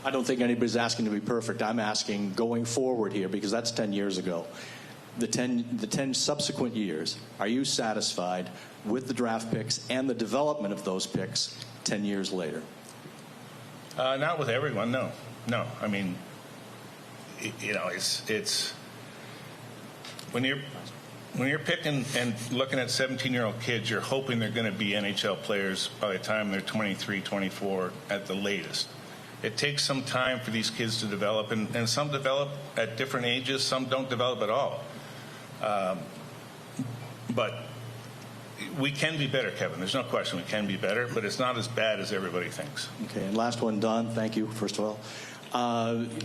I don't think anybody's asking to be perfect. I'm asking going forward here, because that's 10 years ago. The 10 subsequent years, are you satisfied with the draft picks and the development of those picks 10 years later? Not with everyone, no. No, I mean, it's when you're picking and looking at 17-year-old kids, you're hoping they're going to be NHL players by the time they're 23, 24 at the latest. It takes some time for these kids to develop, and some develop at different ages, some don't develop at all. But we can be better, Kevin. There's no question we can be better, but it's not as bad as everybody thinks. Okay, and last one, Don. Thank you, first of all.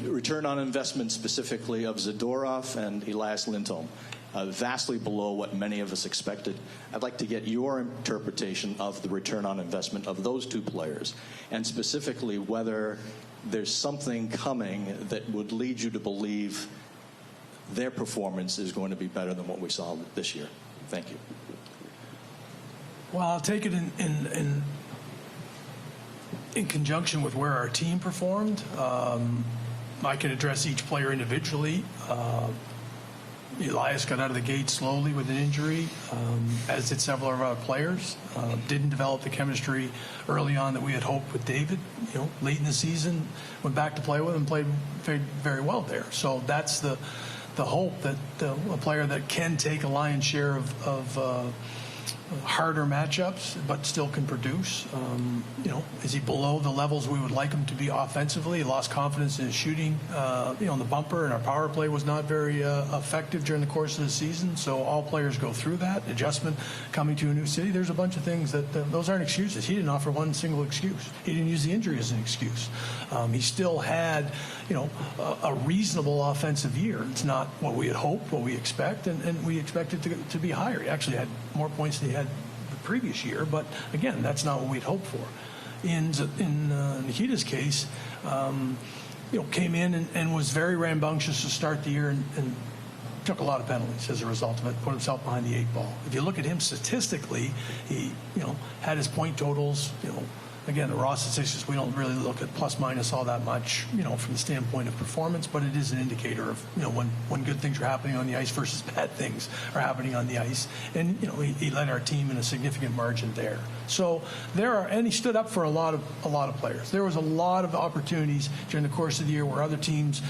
Return on investment specifically of Zadorov and Elias Lindholm, vastly below what many of us expected. I'd like to get your interpretation of the return on investment of those 2 players, and specifically whether there's something coming that would lead you to believe their performance is going to be better than what we saw this year. Thank you. Well, I'll take it in conjunction with where our team performed. I can address each player individually. Elias got out of the gate slowly with an injury, as did several of our players. Didn't develop the chemistry early on that we had hoped with David. Late in the season, went back to play with him, played very, very well there. So that's the hope that a player that can take a lion's share of harder matchups, but still can produce. Is he below the levels we would like him to be offensively? He lost confidence in his shooting. In the bumper, and our power play was not very effective during the course of the season. So all players go through that adjustment. Coming to a new city, there's a bunch of things that those aren't excuses. He didn't offer one single excuse. He didn't use the injury as an excuse. He still had, a reasonable offensive year. It's not what we had hoped, what we expect, and we expected to be higher. He actually had more points than he had the previous year, but again, that's not what we'd hoped for. In Nikita's case, came in and was very rambunctious to start the year and took a lot of penalties as a result of it, put himself behind the 8 ball. If you look at him statistically, he had his point totals Again, the raw statistics, we don't really look at plus minus all that much, from the standpoint of performance, but it is an indicator of, when good things are happening on the ice versus bad things are happening on the ice. And, he led our team in a significant margin there. So and he stood up for a lot of players. There was a lot of opportunities during the course of the year where other teams,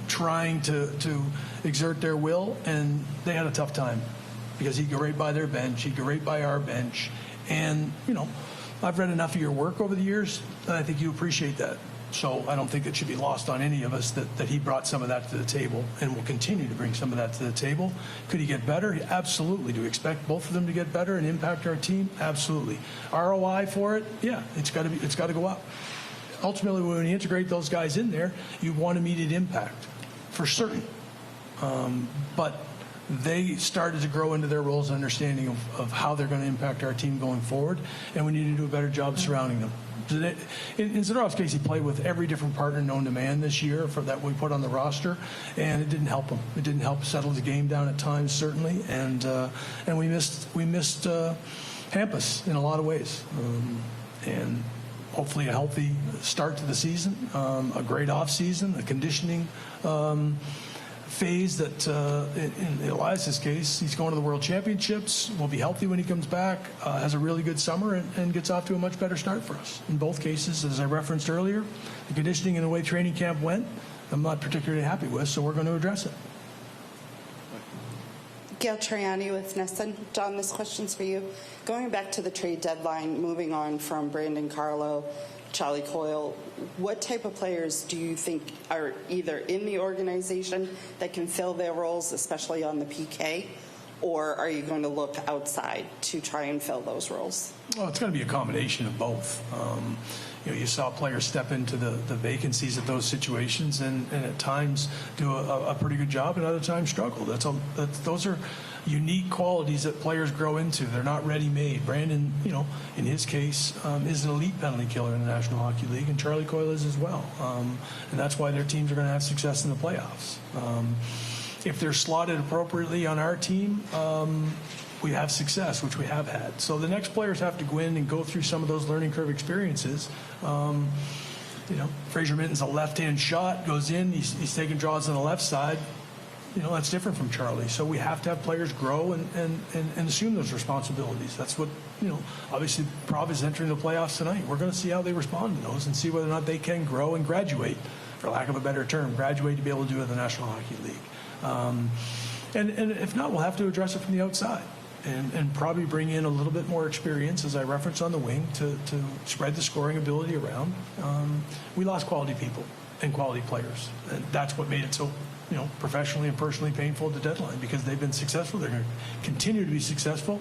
trying to exert their will, and they had a tough time because he'd go right by their bench, he'd go right by our bench. And, I've read enough of your work over the years, and I think you appreciate that. So I don't think it should be lost on any of us that he brought some of that to the table and will continue to bring some of that to the table. Could he get better? Absolutely. Do we expect both of them to get better and impact our team? Absolutely. ROI for it? Yeah, it's got to go up. Ultimately, when you integrate those guys in there, you want immediate impact, for certain. But they started to grow into their roles and understanding of how they're going to impact our team going forward, and we need to do a better job surrounding them. In Zadorov's case, he played with every different partner known to man this year that we put on the roster, and it didn't help him. It didn't help settle the game down at times, certainly, and we missed Hampus in a lot of ways, and hopefully a healthy start to the season, a great off season, a conditioning phase that, in Elias's case, he's going to the World Championships, will be healthy when he comes back, has a really good summer, and gets off to a much better start for us. In both cases, as I referenced earlier, the conditioning and the way training camp went, I'm not particularly happy with, so we're going to address it. Gail Triani with Nesson. Don, this question's for you. Going back to the trade deadline, moving on from Brandon Carlo, Charlie Coyle, what type of players do you think are either in the organization that can fill their roles, especially on the PK, or are you going to look outside to try and fill those roles? Well, it's going to be a combination of both. You saw players step into the vacancies of those situations and at times do a pretty good job and other times struggle. Those are unique qualities that players grow into. They're not ready-made. Brandon, in his case, is an elite penalty killer in the National Hockey League, and Charlie Coyle is as well. And that's why their teams are going to have success in the playoffs. If they're slotted appropriately on our team, we have success, which we have had. So the next players have to go in and go through some of those learning curve experiences. Fraser Minton's a left-hand shot, goes in, he's taking draws on the left side. That's different from Charlie. So we have to have players grow and assume those responsibilities. That's what, obviously Prov is entering the playoffs tonight. We're going to see how they respond to those and see whether or not they can grow and graduate, for lack of a better term, graduate to be able to do it in the National Hockey League. And if not, we'll have to address it from the outside and probably bring in a little bit more experience, as I referenced on the wing, to spread the scoring ability around. We lost quality people and quality players, and that's what made it so professionally and personally painful at the deadline, because they've been successful. They're going to continue to be successful,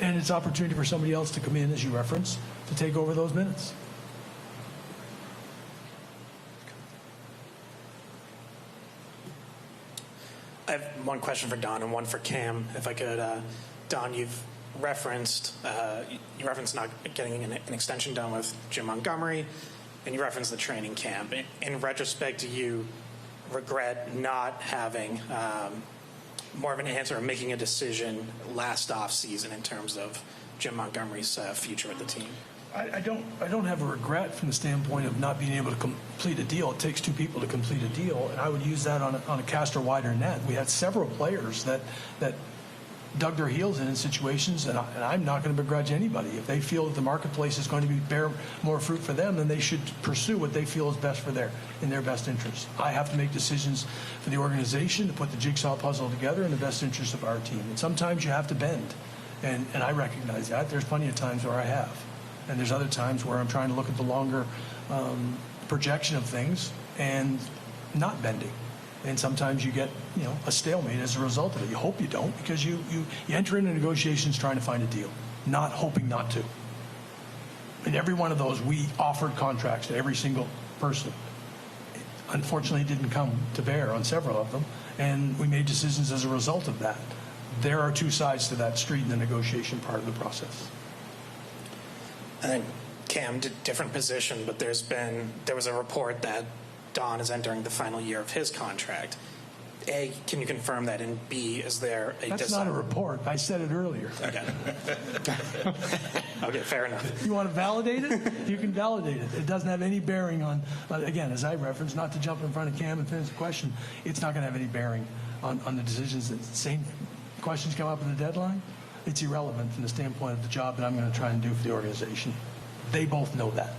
and it's opportunity for somebody else to come in, as you referenced, to take over those minutes. I have one question for Don and one for Cam, if I could. Don, you've referenced not getting an extension done with Jim Montgomery, and you referenced the training camp. In retrospect, do you regret not having more of an answer or making a decision last off season in terms of Jim Montgomery's future with the team? I don't have a regret from the standpoint of not being able to complete a deal. It takes two people to complete a deal, and I would use that on a cast or wider net. We had several players that dug their heels in situations, and I'm not going to begrudge anybody. If they feel that the marketplace is going to bear more fruit for them, then they should pursue what they feel is best for in their best interest. I have to make decisions for the organization to put the jigsaw puzzle together in the best interest of our team. And sometimes you have to bend, and I recognize that. There's plenty of times where I have. And there's other times where I'm trying to look at the longer projection of things and not bending. And sometimes you get, a stalemate as a result of it. You hope you don't, because you enter into negotiations trying to find a deal, not hoping not to. In every one of those, we offered contracts to every single person. Unfortunately, it didn't come to bear on several of them, and we made decisions as a result of that. There are two sides to that street in the negotiation part of the process. And then Cam, different position, but there was a report that Don is entering the final year of his contract. A, can you confirm that? And B, is there a That's not a report. I said it earlier. Okay. Okay, fair enough. You want to validate it? You can validate it. It doesn't have any bearing on, again, as I referenced, not to jump in front of Cam and finish the question, it's not going to have any bearing on the decisions. That same questions come up in the deadline. It's irrelevant from the standpoint of the job that I'm going to try and do for the organization. They both know that.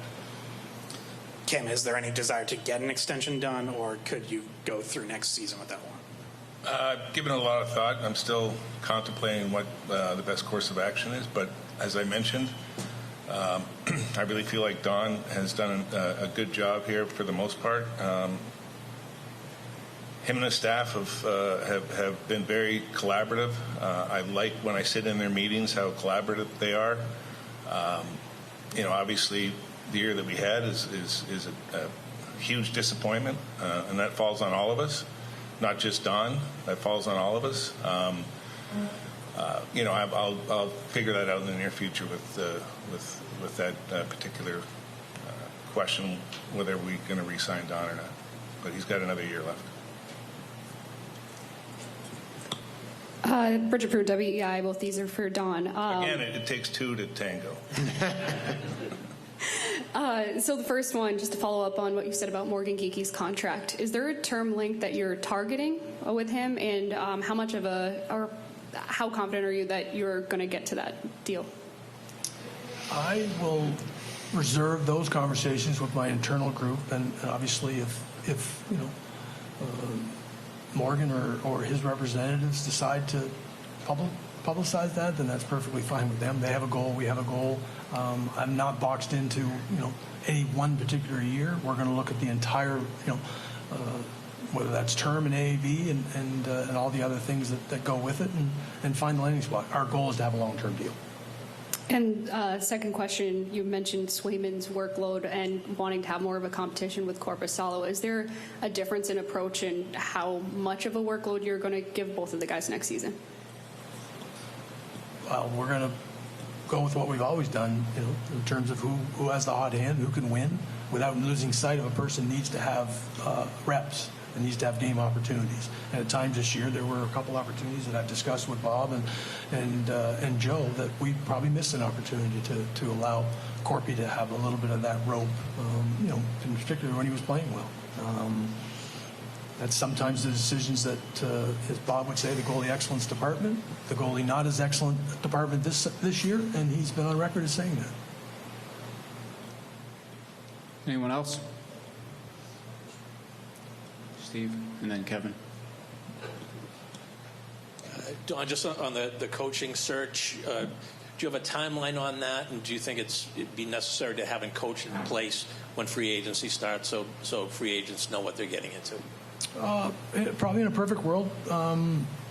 Cam, is there any desire to get an extension done, or could you go through next season with that one? Given it a lot of thought, I'm still contemplating what the best course of action is. But as I mentioned, I really feel like Don has done a good job here for the most part. Him and his staff have been very collaborative. I like when I sit in their meetings how collaborative they are. Obviously, the year that we had is a huge disappointment, and that falls on all of us, not just Don. That falls on all of us. I'll figure that out in the near future with that particular question, whether we're going to re-sign Don or not. But he's got another year left. Bridget Prude, WEI, both these are for Don. Again, it takes two to tango. So the first one, just to follow up on what you said about Morgan Geeky's contract, is there a term length that you're targeting with him, and how confident are you that you're going to get to that deal? I will reserve those conversations with my internal group, and obviously if Morgan or his representatives decide to publicize that, then that's perfectly fine with them. They have a goal. We have a goal. I'm not boxed into any one particular year. We're going to look at the entire whether that's term and AAV and all the other things that go with it and find the landing spot. Our goal is to have a long-term deal. And second question, you mentioned Swayman's workload and wanting to have more of a competition with Korpisalo. Is there a difference in approach in how much of a workload you're going to give both of the guys next season? Well, we're going to go with what we've always done, in terms of who has the hot hand, who can win, without losing sight of a person needs to have reps and needs to have game opportunities. And at times this year, there were a couple opportunities that I've discussed with Bob and Joe that we probably missed an opportunity to allow Corpy to have a little bit of that rope, in particular when he was playing well. That's sometimes the decisions that, as Bob would say, the goalie excellence department, the goalie not as excellent department this year, and he's been on record as saying that. Anyone else? Steve, and then Kevin. Don, just on the coaching search, do you have a timeline on that? And do you think it'd be necessary to have a coach in place when free agency starts so free agents know what they're getting into? Probably in a perfect world.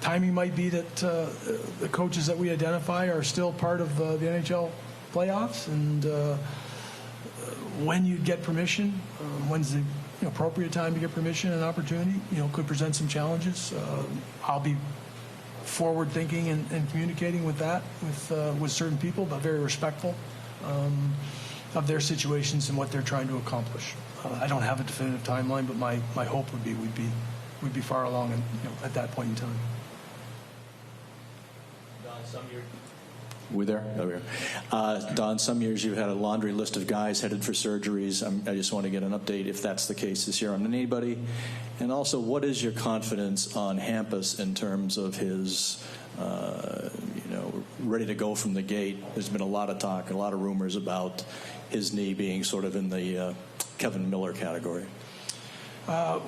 Timing might be that the coaches that we identify are still part of the NHL playoffs, and when you get permission, when's the appropriate time to get permission and opportunity, could present some challenges. I'll be forward thinking and communicating with that with certain people, but very respectful of their situations and what they're trying to accomplish. I don't have a definitive timeline, but my hope would be we'd be far along at that point in time. We there? There we are. Don, some years you've had a laundry list of guys headed for surgeries. I just want to get an update if that's the case this year on anybody. And also, what is your confidence on Hampus in terms of his, ready to go from the gate? There's been a lot of talk, a lot of rumors about his knee being sort of in the Kevin Miller category.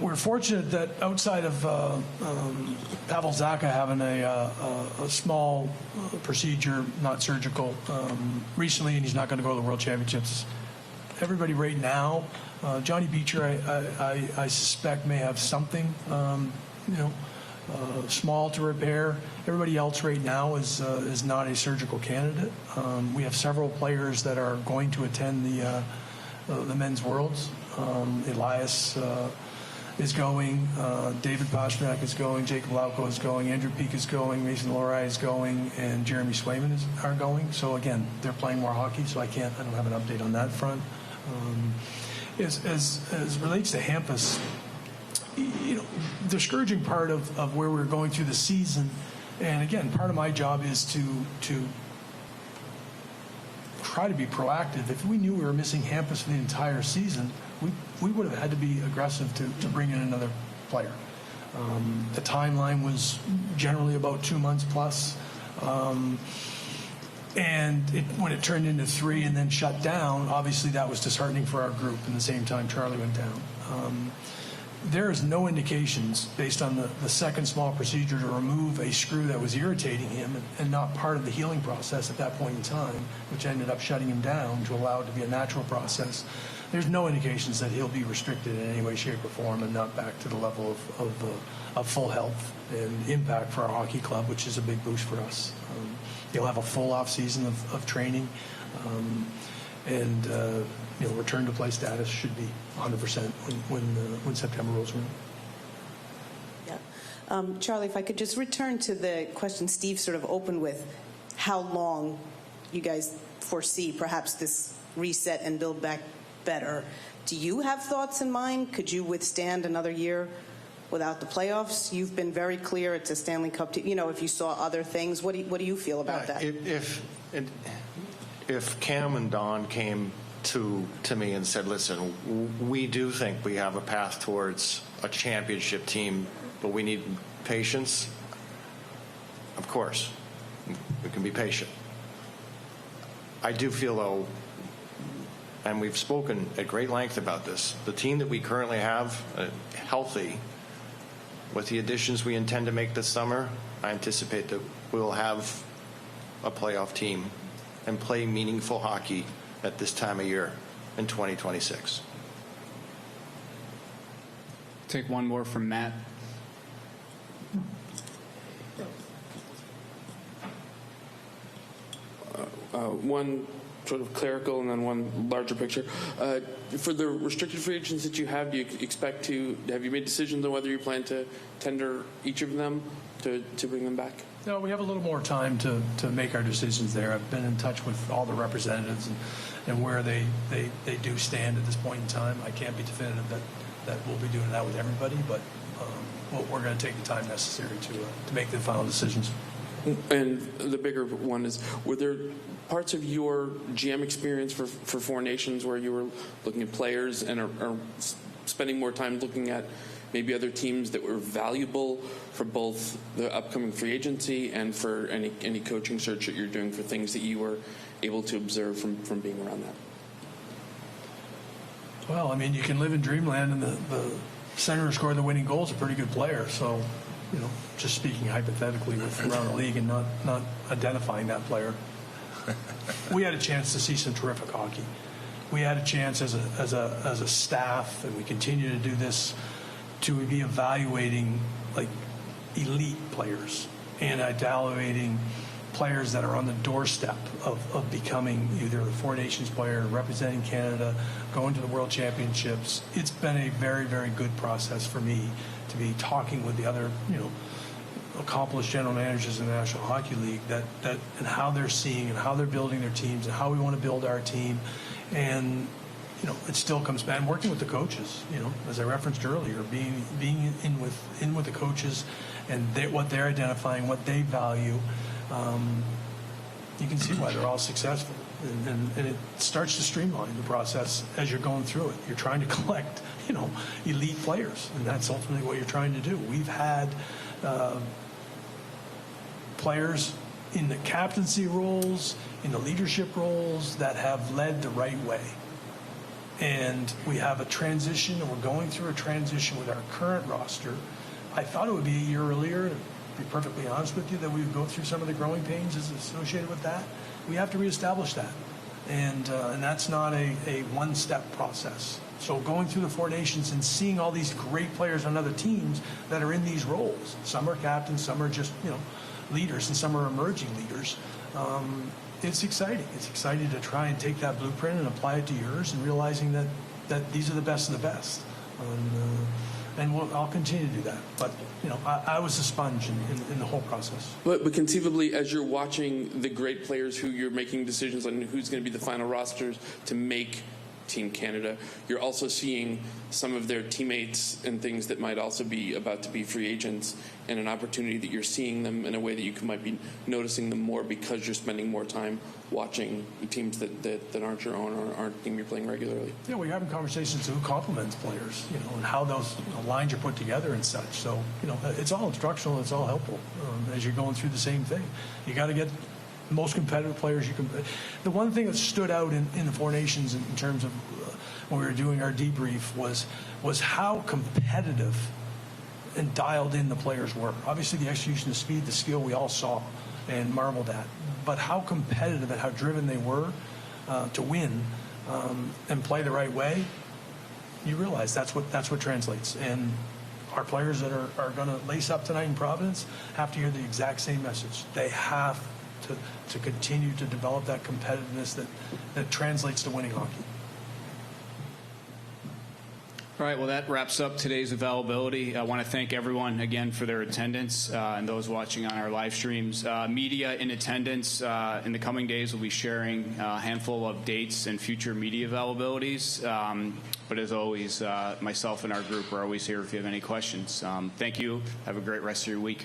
We're fortunate that outside of Pavel Zacha having a small procedure, not surgical, recently, and he's not going to go to the World Championships. Everybody right now, Johnny Beecher, I suspect may have something, small to repair. Everybody else right now is not a surgical candidate. We have several players that are going to attend the men's worlds. Elias is going, David Pastrnak is going, Jacob Lauko is going, Andrew Peak is going, Mason Lohrei is going, and Jeremy Swayman are going. So again, they're playing more hockey, so I don't have an update on that front. As relates to Hampus, discouraging part of where we're going through the season, and again, part of my job is to try to be proactive. If we knew we were missing Hampus for the entire season, we would have had to be aggressive to bring in another player. The timeline was generally about 2 months plus. And when it turned into 3 and then shut down, obviously that was disheartening for our group. And the same time, Charlie went down. There is no indications based on the second small procedure to remove a screw that was irritating him and not part of the healing process at that point in time, which ended up shutting him down to allow it to be a natural process. There's no indications that he'll be restricted in any way, shape, or form and not back to the level of full health and impact for our hockey club, which is a big boost for us. He'll have a full off season of training, and return to play status should be 100% when September rolls around. Yeah, Charlie, if I could just return to the question Steve sort of opened with, how long you guys foresee perhaps this reset and build back better. Do you have thoughts in mind? Could you withstand another year without the playoffs? You've been very clear it's a Stanley Cup team. If you saw other things, what do you feel about that? If Cam and Don came to me and said, listen, we do think we have a path towards a championship team, but we need patience, of course, we can be patient. I do feel, though, and we've spoken at great length about this, the team that we currently have, healthy, with the additions we intend to make this summer, I anticipate that we'll have a playoff team and play meaningful hockey at this time of year in 2026. Take one more from Matt. One sort of clerical and then one larger picture. For the restricted free agents that you have, do you expect have you made decisions on whether you plan to tender each of them to bring them back? No, we have a little more time to make our decisions there. I've been in touch with all the representatives and where they do stand at this point in time. I can't be definitive that we'll be doing that with everybody, but we're going to take the time necessary to make the final decisions. And the bigger one is, were there parts of your GM experience for Four Nations where you were looking at players and are spending more time looking at maybe other teams that were valuable for both the upcoming free agency and for any coaching search that you're doing for things that you were able to observe from being around that? Well, I mean, you can live in dreamland, and the center who scored the winning goal is a pretty good player. So, just speaking hypothetically with around the league and not identifying that player, we had a chance to see some terrific hockey. We had a chance as a staff, and we continue to do this, to be evaluating like elite players and evaluating players that are on the doorstep of becoming either a Four Nations player, representing Canada, going to the World Championships. It's been a very, very good process for me to be talking with the other, accomplished general managers in the National Hockey League that and how they're seeing and how they're building their teams and how we want to build our team. And it still comes back. Working with the coaches, as I referenced earlier, being in with the coaches and what they're identifying, what they value. You can see why they're all successful, and it starts to streamline the process as you're going through it. You're trying to collect, elite players, and that's ultimately what you're trying to do. We've had players in the captaincy roles, in the leadership roles that have led the right way. And we have a transition, and we're going through a transition with our current roster. I thought it would be a year earlier, to be perfectly honest with you, that we would go through some of the growing pains associated with that. We have to reestablish that. And that's not a one-step process. So going through the Four Nations and seeing all these great players on other teams that are in these roles, some are captains, some are just, leaders, and some are emerging leaders. It's exciting. It's exciting to try and take that blueprint and apply it to yours, and realizing that these are the best of the best. And I'll continue to do that. But, I was a sponge in the whole process. But conceivably, as you're watching the great players who you're making decisions on who's going to be the final rosters to make Team Canada. You're also seeing some of their teammates and things that might also be about to be free agents, and an opportunity that you're seeing them in a way that you might be noticing them more because you're spending more time watching teams that aren't your own or aren't a team you're playing regularly. Yeah, we're having conversations who complements players, and how those lines are put together and such. So, it's all instructional, it's all helpful as you're going through the same thing. You got to get the most competitive players you can. The one thing that stood out in the Four Nations in terms of when we were doing our debrief was how competitive and dialed in the players were. Obviously, the execution, the speed, the skill we all saw and marveled at. But how competitive and how driven they were to win and play the right way, you realize that's what translates. And our players that are going to lace up tonight in Providence have to hear the exact same message. They have to continue to develop that competitiveness that translates to winning hockey. All right, well, that wraps up today's availability. I want to thank everyone again for their attendance and those watching on our live streams. Media in attendance in the coming days will be sharing a handful of dates and future media availabilities. But as always, myself and our group are always here if you have any questions. Thank you. Have a great rest of your week.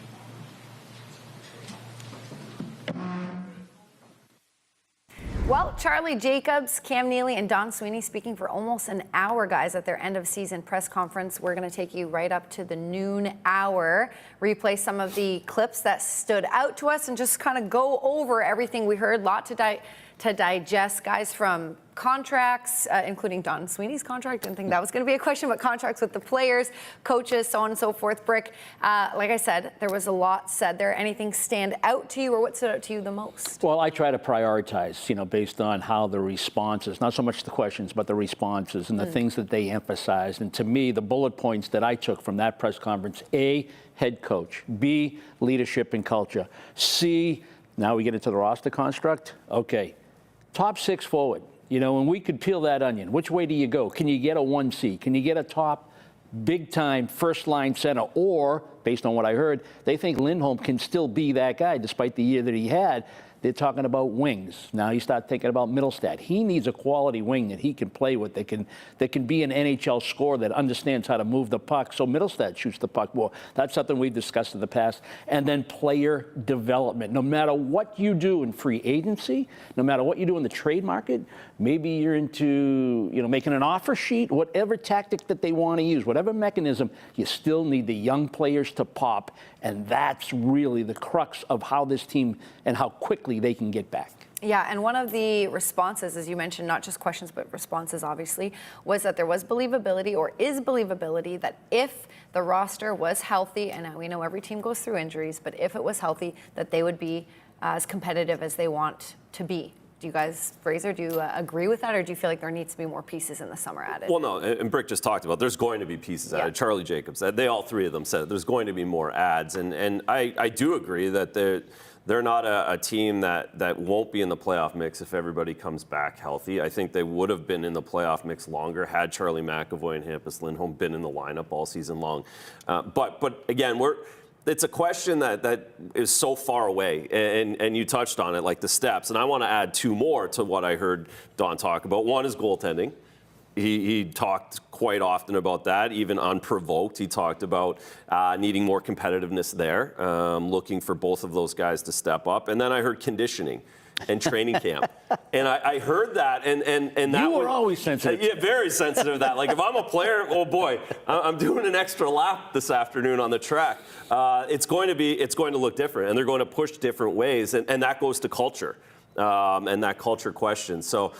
Well, Charlie Jacobs, Cam Neely, and Don Sweeney speaking for almost an hour, guys, at their end-of-season press conference. We're going to take you right up to the noon hour, replay some of the clips that stood out to us, and just kind of go over everything we heard. Lot to digest, guys, from contracts, including Don Sweeney's contract. Didn't think that was going to be a question, but contracts with the players, coaches, so on and so forth. Brick, like I said, there was a lot said there. Anything stand out to you, or what stood out to you the most? Well, I try to prioritize, based on how the responses, not so much the questions, but the responses and the things that they emphasized. And to me, the bullet points that I took from that press conference: A, head coach; B, leadership and culture; C, now we get into the roster construct. Okay, top six forward. And we could peel that onion. Which way do you go? Can you get a 1C? Can you get a top, big-time, first-line center? Or, based on what I heard, they think Lindholm can still be that guy despite the year that he had. They're talking about wings. Now you start thinking about Middlestat. He needs a quality wing that he can play with, that can be an NHL scorer that understands how to move the puck. So Middlestat shoots the puck more. That's something we've discussed in the past. And then player development. No matter what you do in free agency, no matter what you do in the trade market, maybe you're into making an offer sheet, whatever tactic that they want to use, whatever mechanism, you still need the young players to pop. And that's really the crux of how this team and how quickly they can get back. Yeah, and one of the responses, as you mentioned, not just questions, but responses, obviously, was that there was believability, or is believability, that if the roster was healthy, and we know every team goes through injuries, but if it was healthy, that they would be as competitive as they want to be. Do you guys, Fraser, do you agree with that, or do you feel like there needs to be more pieces in the summer added? Well, no, and Brick just talked about there's going to be pieces added. Charlie Jacobs, they all three of them said there's going to be more adds, and I do agree that they're not a team that won't be in the playoff mix if everybody comes back healthy. I think they would have been in the playoff mix longer had Charlie McAvoy and Hampus Lindholm been in the lineup all season long. But again, it's a question that is so far away, and you touched on it, like the steps. And I want to add two more to what I heard Don talk about. One is goaltending. He talked quite often about that, even unprovoked. He talked about needing more competitiveness there, looking for both of those guys to step up. And then I heard conditioning and training camp. And I heard that, and that you were always sensitive. Yeah, very sensitive to that. Like, if I'm a player, oh boy, I'm doing an extra lap this afternoon on the track. It's going to look different, and they're going to push different ways, and that goes to culture. And that culture question. So,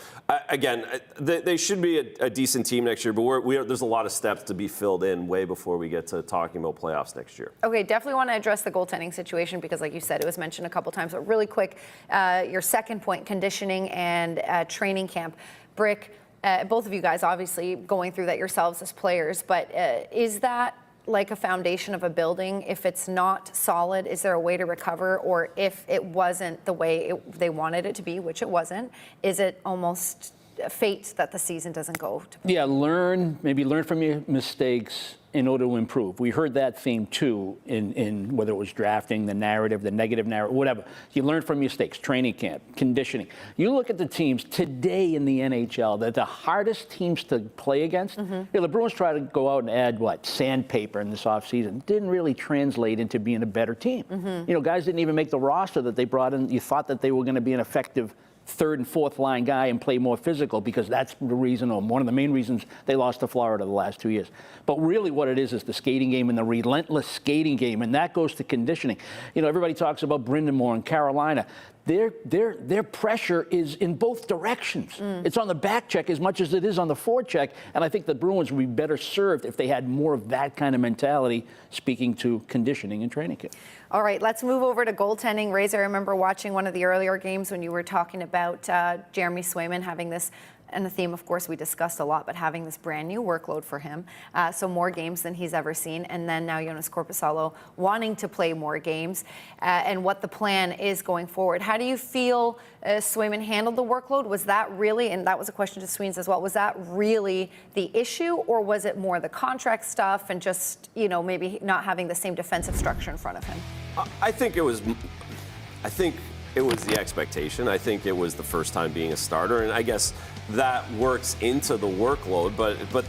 again, they should be a decent team next year, but there's a lot of steps to be filled in way before we get to talking about playoffs next year. Okay, definitely want to address the goaltending situation because, like you said, it was mentioned a couple times. But really quick, your second point, conditioning and training camp. Brick, both of you guys obviously going through that yourselves as players, but is that like a foundation of a building? If it's not solid, is there a way to recover? Or if it wasn't the way they wanted it to be, which it wasn't, is it almost fate that the season doesn't go to. Yeah, maybe learn from your mistakes in order to improve. We heard that theme too in whether it was drafting, the narrative, the negative narrative, whatever. You learn from mistakes, training camp, conditioning. You look at the teams today in the NHL, that the hardest teams to play against. The Bruins try to go out and add sandpaper in this offseason. Didn't really translate into being a better team. Guys didn't even make the roster that they brought in. You thought that they were going to be an effective third and fourth line guy and play more physical, because that's the reason, or one of the main reasons, they lost to Florida the last 2 years. But really what it is the skating game and the relentless skating game, and that goes to conditioning. Everybody talks about Brind'Amour in Carolina. Their pressure is in both directions. It's on the back check as much as it is on the forecheck, and I think the Bruins would be better served if they had more of that kind of mentality, speaking to conditioning and training camp. All right, let's move over to goaltending. Razor, I remember watching one of the earlier games when you were talking about Jeremy Swayman having this, and the theme, of course, we discussed a lot, but having this brand new workload for him. So more games than he's ever seen. And then now Joonas Korpisalo wanting to play more games and what the plan is going forward. How do you feel Swayman handled the workload? Was that really, and that was a question to Sweens as well, was that really the issue, or was it more the contract stuff and just, maybe not having the same defensive structure in front of him? I think it was the expectation. I think it was the first time being a starter, and I guess that works into the workload. But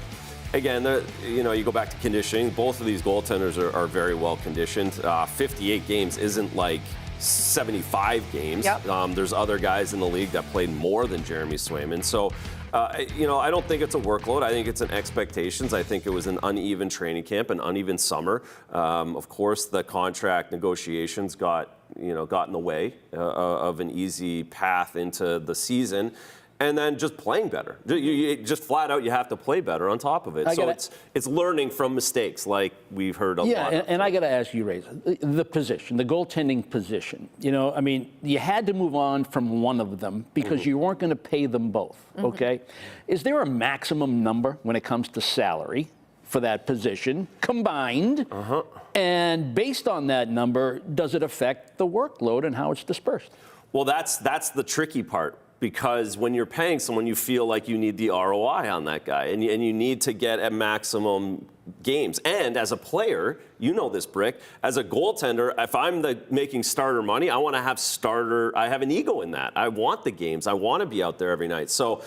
again, you go back to conditioning. Both of these goaltenders are very well conditioned. 58 games isn't like 75 games. Yep. There's other guys in the league that played more than Jeremy Swayman. So, I don't think it's a workload. I think it's an expectations. I think it was an uneven training camp, an uneven summer. Of course, the contract negotiations got in the way of an easy path into the season. And then just playing better. You just flat out, you have to play better on top of it. So it's learning from mistakes, like we've heard a lot. Yeah, and I got to ask you, Razor, the position, the goaltending position. You had to move on from one of them because you weren't going to pay them both. Okay, is there a maximum number when it comes to salary for that position combined? And based on that number, does it affect the workload and how it's dispersed? Well, that's the tricky part. Because when you're paying someone, you feel like you need the ROI on that guy, and you need to get at maximum games. And as a player, you know this, Brick, as a goaltender, if I'm making starter money, I want to have I have an ego in that. I want the games. I want to be out there every night. So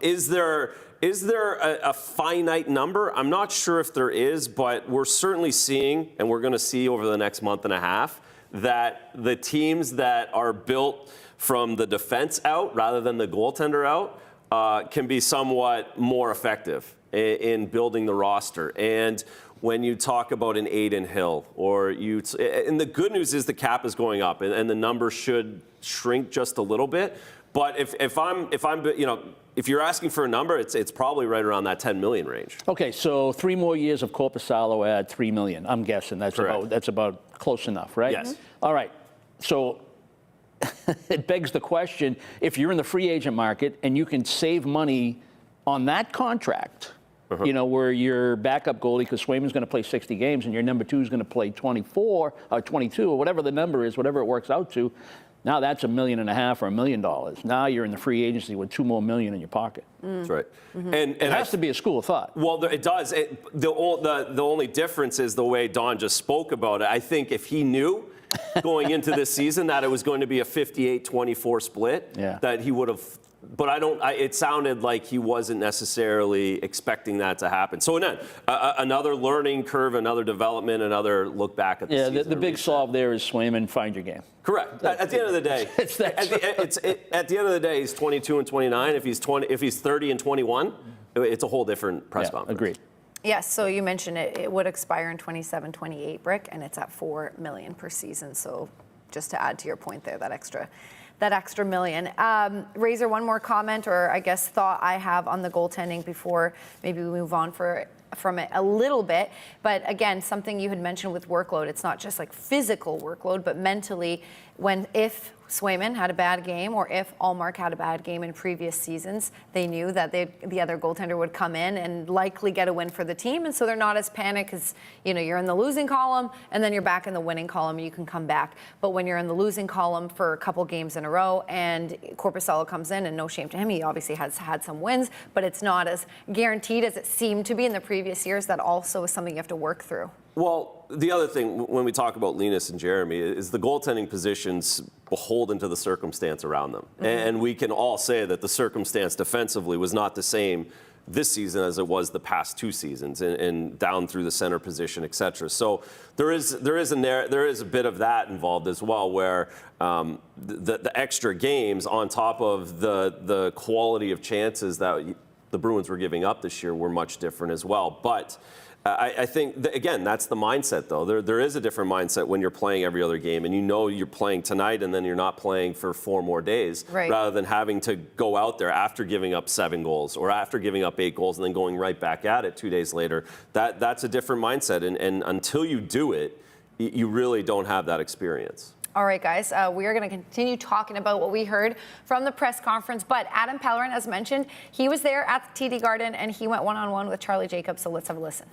is there a finite number? I'm not sure if there is, but we're certainly seeing, and we're going to see over the next month and a half, that the teams that are built from the defense out rather than the goaltender out can be somewhat more effective in building the roster. And when you talk about an Aiden Hill, and the good news is the cap is going up, and the number should shrink just a little bit. But if you're asking for a number, it's probably right around that 10 million range. Okay, so 3 more years of Korpisalo at $3 million. I'm guessing that's about close enough, right? Yes. All right. So it begs the question, if you're in the free agent market and you can save money on that contract, where your backup goalie, because Swayman's going to play 60 games and your number 2 is going to play 24 or 22 or whatever the number is, whatever it works out to, now that's $1.5 million or $1 million. Now you're in the free agency with $2 more million in your pocket. That's right. And it has to be a school of thought. Well, it does. The only difference is the way Don just spoke about it. I think if he knew going into this season that it was going to be a 58-24 split, that he would have. But it sounded like he wasn't necessarily expecting that to happen. So another learning curve, another development, another look back at the season. Yeah, the big solve there is Swayman, find your game. Correct. At the end of the day, at the end of the day, he's 22 and 29. If he's 30 and 21, it's a whole different press conference. Agreed. Yes, so you mentioned it would expire in 27-28, Brick, and it's at $4 million per season. So just to add to your point there, that extra $1 million. Razor, one more comment, or I guess thought I have on the goaltending before maybe we move on for from it a little bit. But again, something you had mentioned with workload, it's not just like physical workload, but mentally, if Swayman had a bad game or if Allmark had a bad game in previous seasons, they knew that the other goaltender would come in and likely get a win for the team. And so they're not as panicked because, you're in the losing column and then you're back in the winning column and you can come back. But when you're in the losing column for a couple games in a row and Korpisalo comes in, and no shame to him, he obviously has had some wins, but it's not as guaranteed as it seemed to be in the previous years. That also is something you have to work through. Well, the other thing when we talk about Linus and Jeremy is the goaltending positions beholden to the circumstance around them. Mm-hmm. And we can all say that the circumstance defensively was not the same this season as it was the past 2 seasons, and down through the center position, et cetera. So there is a bit of that involved as well, where the extra games on top of the quality of chances that the Bruins were giving up this year were much different as well. But I think, again, that's the mindset, though. There is a different mindset when you're playing every other game, and you're playing tonight and then you're not playing for 4 more days, right, rather than having to go out there after giving up 7 goals or after giving up 8 goals and then going right back at it 2 days later. That's a different mindset, and until you do it, you really don't have that experience. All right, guys, we are going to continue talking about what we heard from the press conference. But Adam Pellerin, as mentioned, he was there at the TD Garden, and he went one-on-one with Charlie Jacobs. So let's have a listen.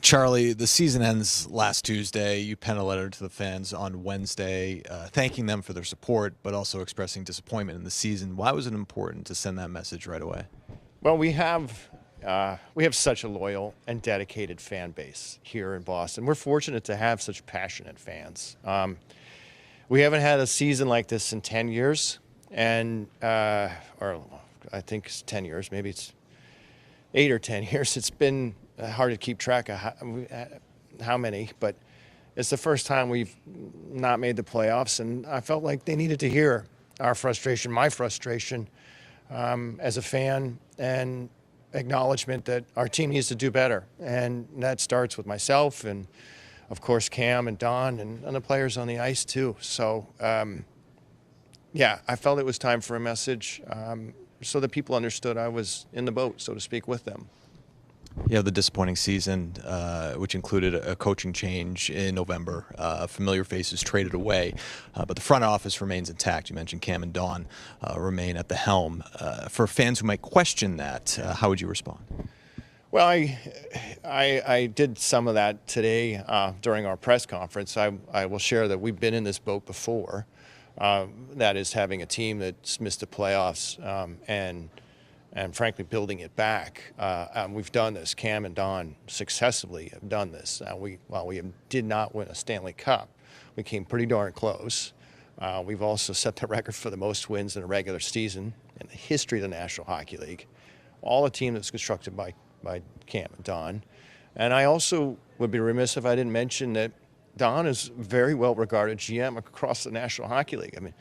Charlie, the season ends last Tuesday. You penned a letter to the fans on Wednesday, thanking them for their support, but also expressing disappointment in the season. Why was it important to send that message right away? Well, we have such a loyal and dedicated fan base here in Boston. We're fortunate to have such passionate fans. We haven't had a season like this in 10 years, or I think it's 10 years, maybe it's 8 or 10 years. It's been hard to keep track of how many, but it's the first time we've not made the playoffs, and I felt like they needed to hear our frustration, my frustration as a fan, and acknowledgement that our team needs to do better. And that starts with myself and, of course, Cam and Don and the players on the ice, too. So, I felt it was time for a message so that people understood I was in the boat, so to speak, with them. You have the disappointing season, which included a coaching change in November, familiar faces traded away, but the front office remains intact. You mentioned Cam and Don remain at the helm. For fans who might question that, how would you respond? Well, I did some of that today during our press conference. I will share that we've been in this boat before. That is, having a team that's missed the playoffs and frankly, building it back. We've done this. Cam and Don successfully have done this. While we did not win a Stanley Cup, we came pretty darn close. We've also set the record for the most wins in a regular season in the history of the National Hockey League. All a team that's constructed by Cam and Don. And I also would be remiss if I didn't mention that Don is very well-regarded GM across the National Hockey League. I mean,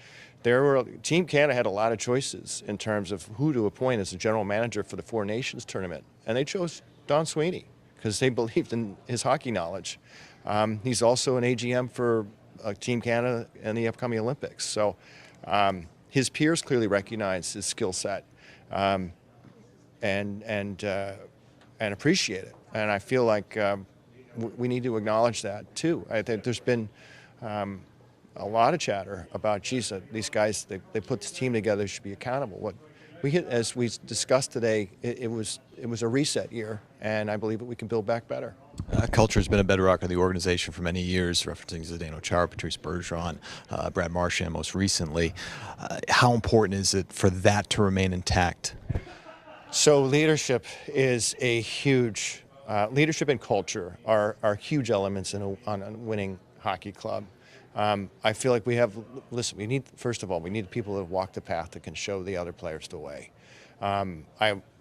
Team Canada had a lot of choices in terms of who to appoint as the general manager for the Four Nations tournament, and they chose Don Sweeney because they believed in his hockey knowledge. He's also an AGM for Team Canada and the upcoming Olympics. So his peers clearly recognize his skill set and appreciate it. And I feel like we need to acknowledge that too. I think there's been a lot of chatter about, geez, these guys, they put this team together, should be accountable. As we discussed today, it was a reset year, and I believe that we can build back better. Culture has been a bedrock of the organization for many years, referencing Zdeno Chara, Patrice Bergeron, Brad Marchand most recently. How important is it for that to remain intact? So leadership is a huge, leadership and culture are huge elements on a winning hockey club. I feel like we need, first of all, we need people that walk the path that can show the other players the way. I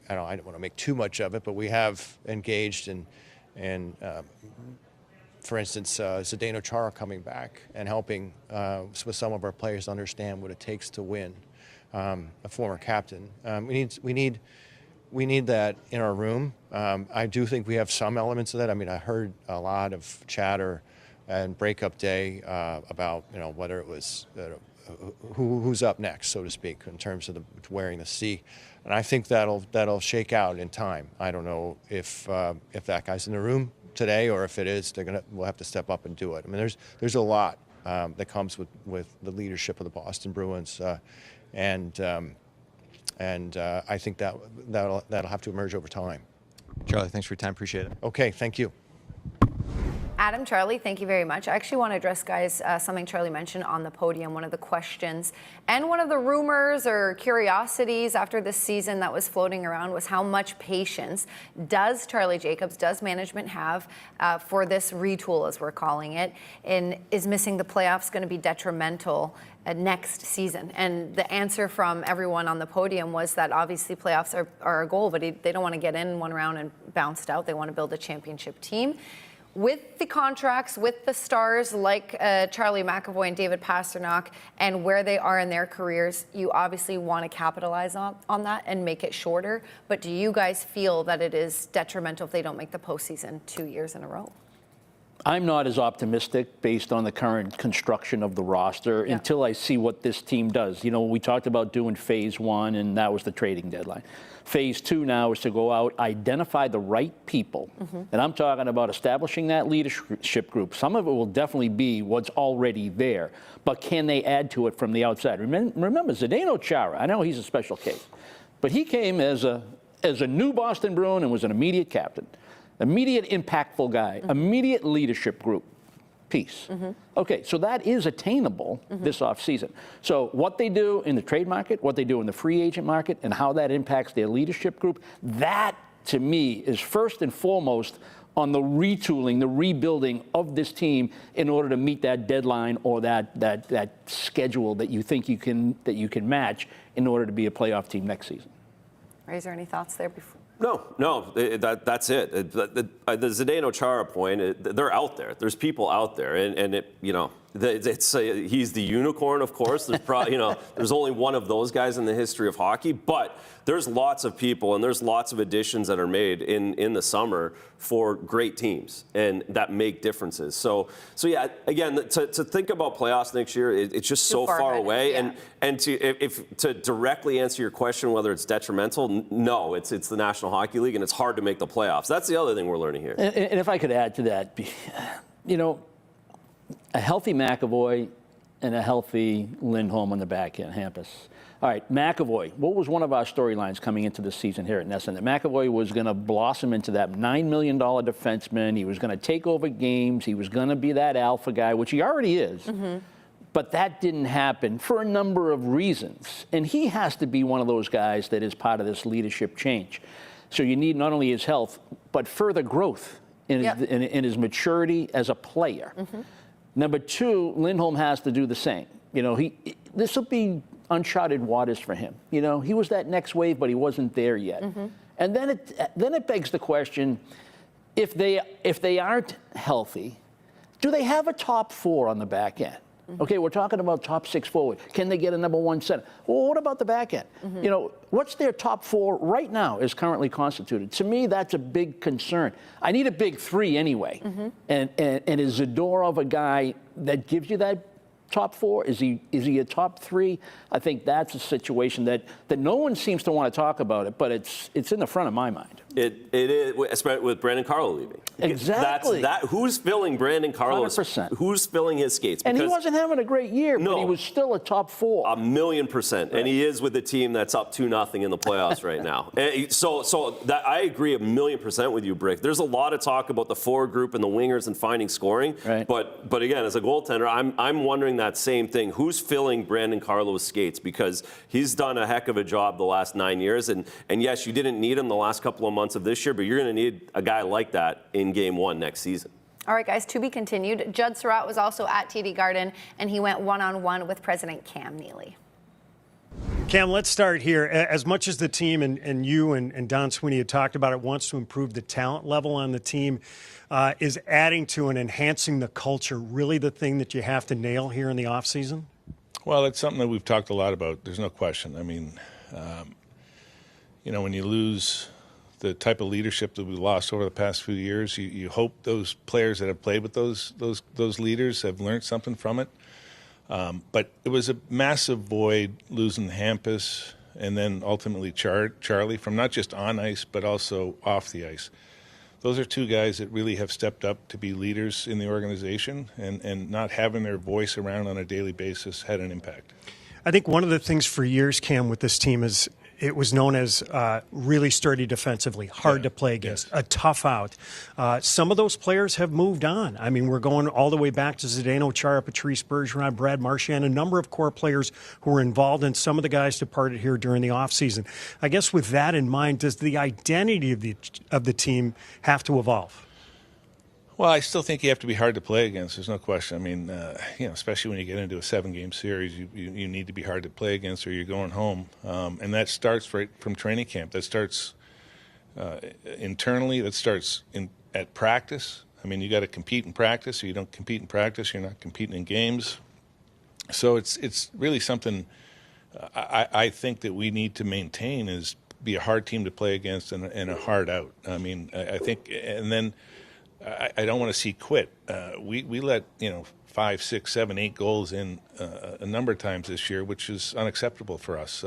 don't want to make too much of it, but we have engaged in for instance, Zdeno Chara coming back and helping with some of our players understand what it takes to win. A former captain. We need that in our room. I do think we have some elements of that. I mean, I heard a lot of chatter and breakup day about whether it was who's up next, so to speak, in terms of wearing the C. And I think that'll shake out in time. I don't know if that guy's in the room today, or if it is, we'll have to step up and do it. I mean, there's a lot that comes with the leadership of the Boston Bruins, and I think that'll have to emerge over time. Charlie, thanks for your time. Appreciate it. Okay, thank you. Adam, Charlie, thank you very much. I actually want to address, guys, something Charlie mentioned on the podium. One of the questions and one of the rumors or curiosities after this season that was floating around was how much patience does Charlie Jacobs, does management have for this retool, as we're calling it, and is missing the playoffs going to be detrimental next season? And the answer from everyone on the podium was that obviously playoffs are a goal, but they don't want to get in one round and bounced out. They want to build a championship team. With the contracts, with the stars like Charlie McAvoy and David Pastrnak, and where they are in their careers, you obviously want to capitalize on that and make it shorter. But do you guys feel that it is detrimental if they don't make the postseason 2 years in a row? I'm not as optimistic based on the current construction of the roster until I see what this team does. You know, we talked about doing phase 1, and that was the trading deadline. Phase 2 now is to go out, identify the right people. And I'm talking about establishing that leadership group. Some of it will definitely be what's already there, but can they add to it from the outside? Remember Zdeno Chara, I know he's a special case, but he came as a new Boston Bruin and was an immediate captain. Immediate impactful guy, immediate leadership group piece. Okay, so that is attainable this offseason. So what they do in the trade market, what they do in the free agent market, and how that impacts their leadership group, that to me is first and foremost on the retooling, the rebuilding of this team in order to meet that deadline or that schedule that you think you can match in order to be a playoff team next season. Is there any thoughts there before? No, that's it. The Zdeno Chara point, they're out there. There's people out there, and it, you know, he's the unicorn, of course. There's there's only one of those guys in the history of hockey, but there's lots of people and there's lots of additions that are made in the summer for great teams and that make differences. So yeah, again, to think about playoffs next year, it's just so far away. Yeah. And to directly answer your question whether it's detrimental, no, it's the National Hockey League and it's hard to make the playoffs. That's the other thing we're learning here. And if I could add to that, you know, a healthy McAvoy and a healthy Lindholm on the back end, Hampus. All right, McAvoy, what was one of our storylines coming into the season here at NESN? That McAvoy was going to blossom into that $9 million defenseman. He was going to take over games. He was going to be that alpha guy, which he already is. But that didn't happen for a number of reasons. And he has to be one of those guys that is part of this leadership change. So you need not only his health, but further growth in his maturity as a player. Number two, Lindholm has to do the same. You know, this will be uncharted waters for him. You know, he was that next wave, but he wasn't there yet. And then it begs the question: if they aren't healthy, do they have a top 4 on the back end? Okay, we're talking about top 6 forward. Can they get a number 1 center? Well, what about the back end? You know, what's their top 4 right now is currently constituted? To me, that's a big concern. I need a big 3 anyway. And is Zadorov a guy that gives you that top 4? Is he a top 3? I think that's a situation that no one seems to want to talk about it, but it's in the front of my mind. It is, especially with Brandon Carlo leaving. Exactly. Who's filling Brandon Carlo? 100%. Who's filling his skates? And he wasn't having a great year, No. but he was still a top 4. 1,000,000%. Right. And he is with a team that's up 2-0 in the playoffs right now. And so that I agree 1,000,000% with you, Brick. There's a lot of talk about the forward group and the wingers and finding scoring. Right. But again, as a goaltender, I'm wondering that same thing. Who's filling Brandon Carlo's skates? Because he's done a heck of a job the last 9 years. And yes, you didn't need him the last couple of months of this year, but you're going to need a guy like that in Game 1 next season. All right, guys, to be continued. Judd Surratt was also at TD Garden, and he went one-on-one with President Cam Neely. Cam, let's start here. As much as the team and you and Don Sweeney had talked about it wants to improve the talent level on the team, is adding to and enhancing the culture really the thing that you have to nail here in the offseason? Well, it's something that we've talked a lot about. There's no question. I mean, you know, when you lose the type of leadership that we lost over the past few years, you hope those players that have played with those leaders have learned something from it. But it was a massive void losing Hampus, and then ultimately Charlie, from not just on ice but also off the ice. Those are two guys that really have stepped up to be leaders in the organization, and not having their voice around on a daily basis had an impact. I think one of the things for years, Cam, with this team is it was known as really sturdy defensively, hard to play against, a tough out. Some of those players have moved on. I mean, we're going all the way back to Zdeno Chara, Patrice Bergeron, Brad Marchand, a number of core players who were involved, and some of the guys departed here during the offseason. I guess with that in mind, does the identity of the team have to evolve? Well, I still think you have to be hard to play against. There's no question. I mean, especially when you get into a 7-game series, you need to be hard to play against, or you're going home. And that starts right from training camp. That starts internally. That starts at practice. I mean, you got to compete in practice. If you don't compete in practice, you're not competing in games. So it's really something I think that we need to maintain, is be a hard team to play against and a hard out. I mean, I think, and then I don't want to see quit. We let 5, 6, 7, 8 goals in a number of times this year, which is unacceptable for us.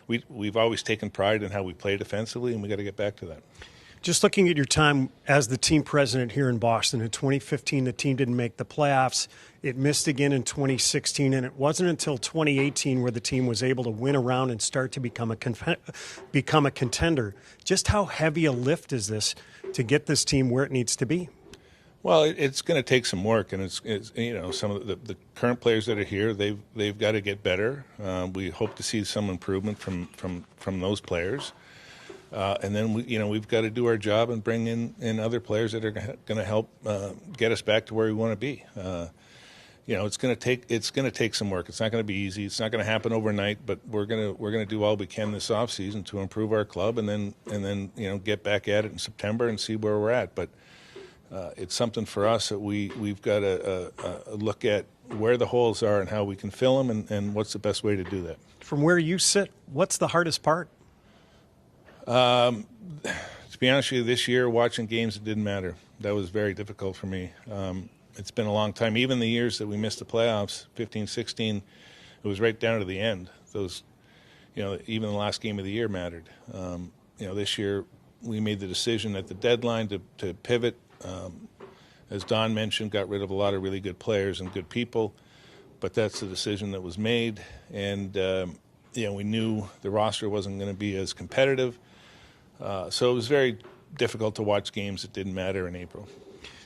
We've always taken pride in how we play defensively, and we got to get back to that. Just looking at your time as the team president here in Boston, in 2015, the team didn't make the playoffs. It missed again in 2016, and it wasn't until 2018 where the team was able to win around and start to become a contender. Just how heavy a lift is this to get this team where it needs to be? Well, it's going to take some work, and it's some of the current players that are here, they've got to get better. We hope to see some improvement from those players. And then we've got to do our job and bring in other players that are going to help get us back to where we want to be. It's going to take some work. It's not going to be easy. It's not going to happen overnight. But we're going to do all we can this offseason to improve our club, and then get back at it in September and see where we're at. But it's something for us that we've got to look at where the holes are and how we can fill them, and what's the best way to do that. From where you sit, what's the hardest part? To be honest with you, this year, watching games, it didn't matter. That was very difficult for me. It's been a long time. Even the years that we missed the playoffs, 15, 16, it was right down to the end. Those, even the last game of the year mattered. This year we made the decision at the deadline to pivot. As Don mentioned, got rid of a lot of really good players and good people, but that's the decision that was made. And, we knew the roster wasn't going to be as competitive. So it was very difficult to watch games that didn't matter in April.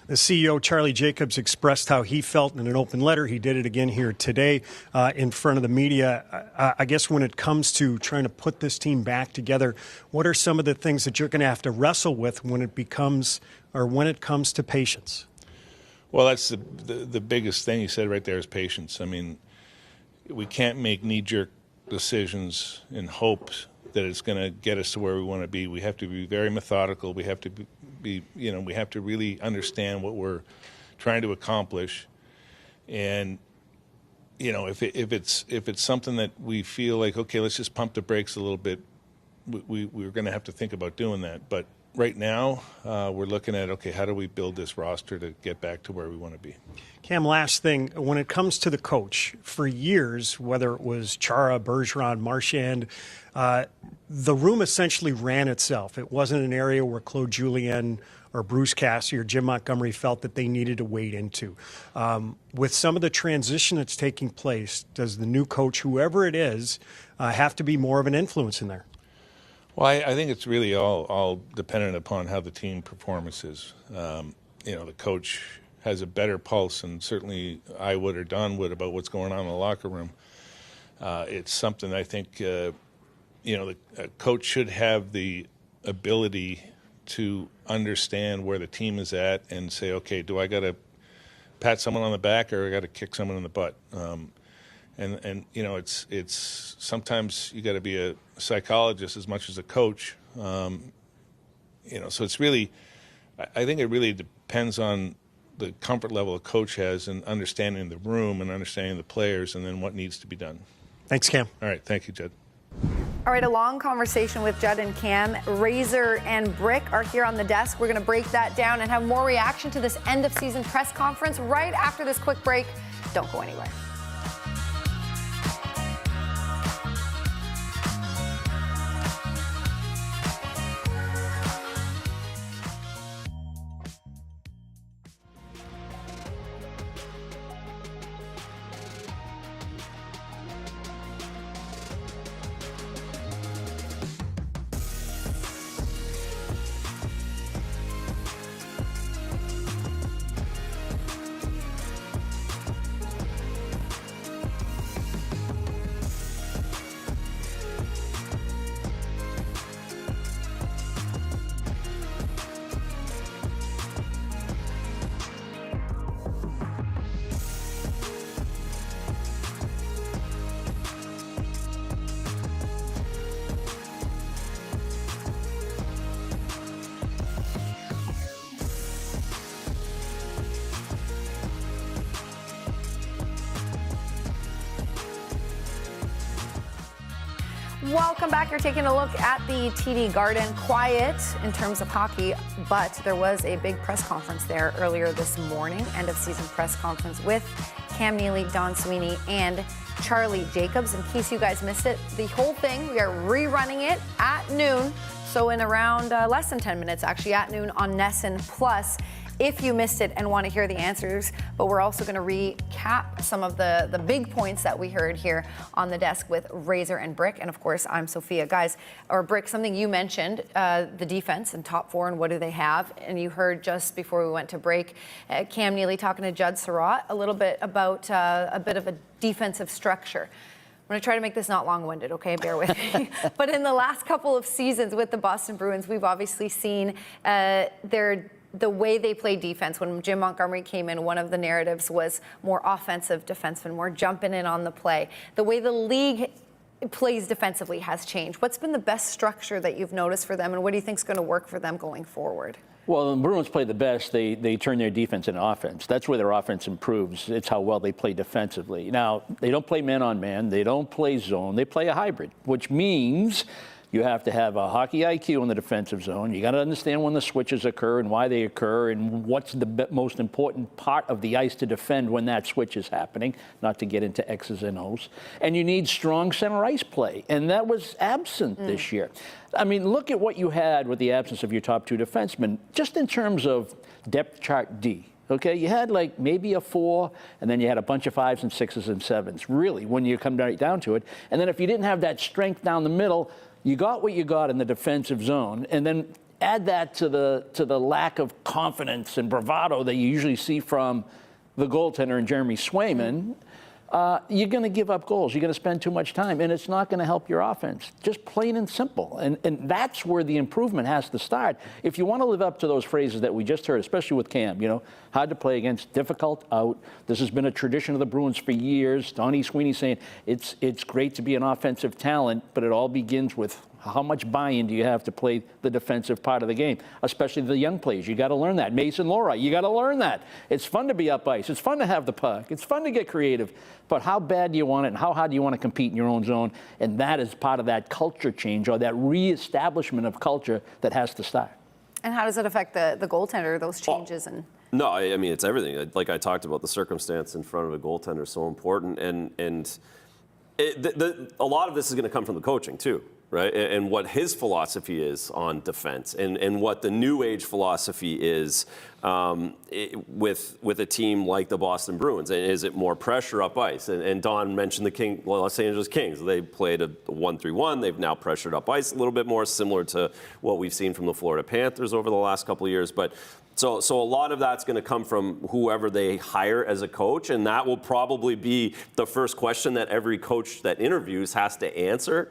The CEO, Charlie Jacobs, expressed how he felt in an open letter. He did it again here today in front of the media. I guess when it comes to trying to put this team back together, what are some of the things that you're going to have to wrestle with when it comes to patience? Well, that's the biggest thing you said right there is patience. I mean, we can't make knee-jerk decisions in hopes that it's going to get us to where we want to be. We have to be very methodical. We have to we have to really understand what we're trying to accomplish. And if it's something that we feel like, okay, let's just pump the brakes a little bit, we're going to have to think about doing that. But right now, we're looking at, okay, how do we build this roster to get back to where we want to be? Cam, last thing, when it comes to the coach, for years, whether it was Chara, Bergeron, Marchand, the room essentially ran itself. It wasn't an area where Claude Julien or Bruce Cassidy or Jim Montgomery felt that they needed to wade into. With some of the transition that's taking place, does the new coach, whoever it is, have to be more of an influence in there? Well, I think it's really all dependent upon how the team performance is. The coach has a better pulse, and certainly I would or Don would, about what's going on in the locker room. It's something I think, the coach should have the ability to understand where the team is at and say, okay, do I got to pat someone on the back or I got to kick someone in the butt? It's sometimes you got to be a psychologist as much as a coach. So it's really, I think it really depends on the comfort level a coach has in understanding the room and understanding the players, and then what needs to be done. Thanks, Cam. All right, thank you, Judd. All right, a long conversation with Judd and Cam. Razor and Brick are here on the desk. We're going to break that down and have more reaction to this end-of-season press conference right after this quick break. Don't go anywhere. Welcome back. You're taking a look at the TD Garden. Quiet in terms of hockey, but there was a big press conference there earlier this morning, end of season press conference with Cam Neely, Don Sweeney, and Charlie Jacobs. In case you guys missed it, the whole thing, we are rerunning it at noon. So in around less than 10 minutes, actually, at noon on NESN Plus. If you missed it and want to hear the answers, but we're also going to recap some of the big points that we heard here on the desk with Razor and Brick. And of course, I'm Sophia. Guys, or Brick, something you mentioned, the defense and top four and what do they have? And you heard just before we went to break, Cam Neely talking to Judd Surratt a little bit about a bit of a defensive structure. I'm going to try to make this not long-winded, okay? Bear with me. But in the last couple of seasons with the Boston Bruins, we've obviously seen the way they play defense. When Jim Montgomery came in, one of the narratives was more offensive defensemen, more jumping in on the play. The way the league plays defensively has changed. What's been the best structure that you've noticed for them, and what do you think is going to work for them going forward? Well, when the Bruins play the best, they turn their defense into offense. That's where their offense improves. It's how well they play defensively. Now, they don't play man-on-man. They don't play zone. They play a hybrid, which means you have to have a hockey IQ in the defensive zone. You got to understand when the switches occur and why they occur and what's the most important part of the ice to defend when that switch is happening, not to get into X's and O's. And you need strong center ice play, and that was absent this year. I mean, look at what you had with the absence of your top two defensemen, just in terms of depth chart D. Okay, you had like maybe a 4, and then you had a bunch of 5s and 6s and 7s, really, when you come right down to it. And then if you didn't have that strength down the middle, you got what you got in the defensive zone, and then add that to the lack of confidence and bravado that you usually see from the goaltender and Jeremy Swayman. You're going to give up goals. You're going to spend too much time, and it's not going to help your offense. Just plain and simple. And that's where the improvement has to start. If you want to live up to those phrases that we just heard, especially with Cam, you know, hard to play against, difficult out. This has been a tradition of the Bruins for years. Donnie Sweeney saying it's great to be an offensive talent, but it all begins with how much buy-in do you have to play the defensive part of the game, especially the young players. You got to learn that. Mason Lora, you got to learn that. It's fun to be up ice. It's fun to have the puck. It's fun to get creative. But how bad do you want it, and how hard do you want to compete in your own zone? And that is part of that culture change, or that reestablishment of culture that has to start. And how does it affect the goaltender, those changes? No, I mean, it's everything. Like I talked about, the circumstance in front of a goaltender is so important. And a lot of this is going to come from the coaching, too. Right, and what his philosophy is on defense, and what the new age philosophy is with a team like the Boston Bruins. And is it more pressure up ice? And Don mentioned the Los Angeles Kings. They played a 1-3-1. They've now pressured up ice a little bit more, similar to what we've seen from the Florida Panthers over the last couple of years. But so a lot of that's going to come from whoever they hire as a coach, and that will probably be the first question that every coach that interviews has to answer.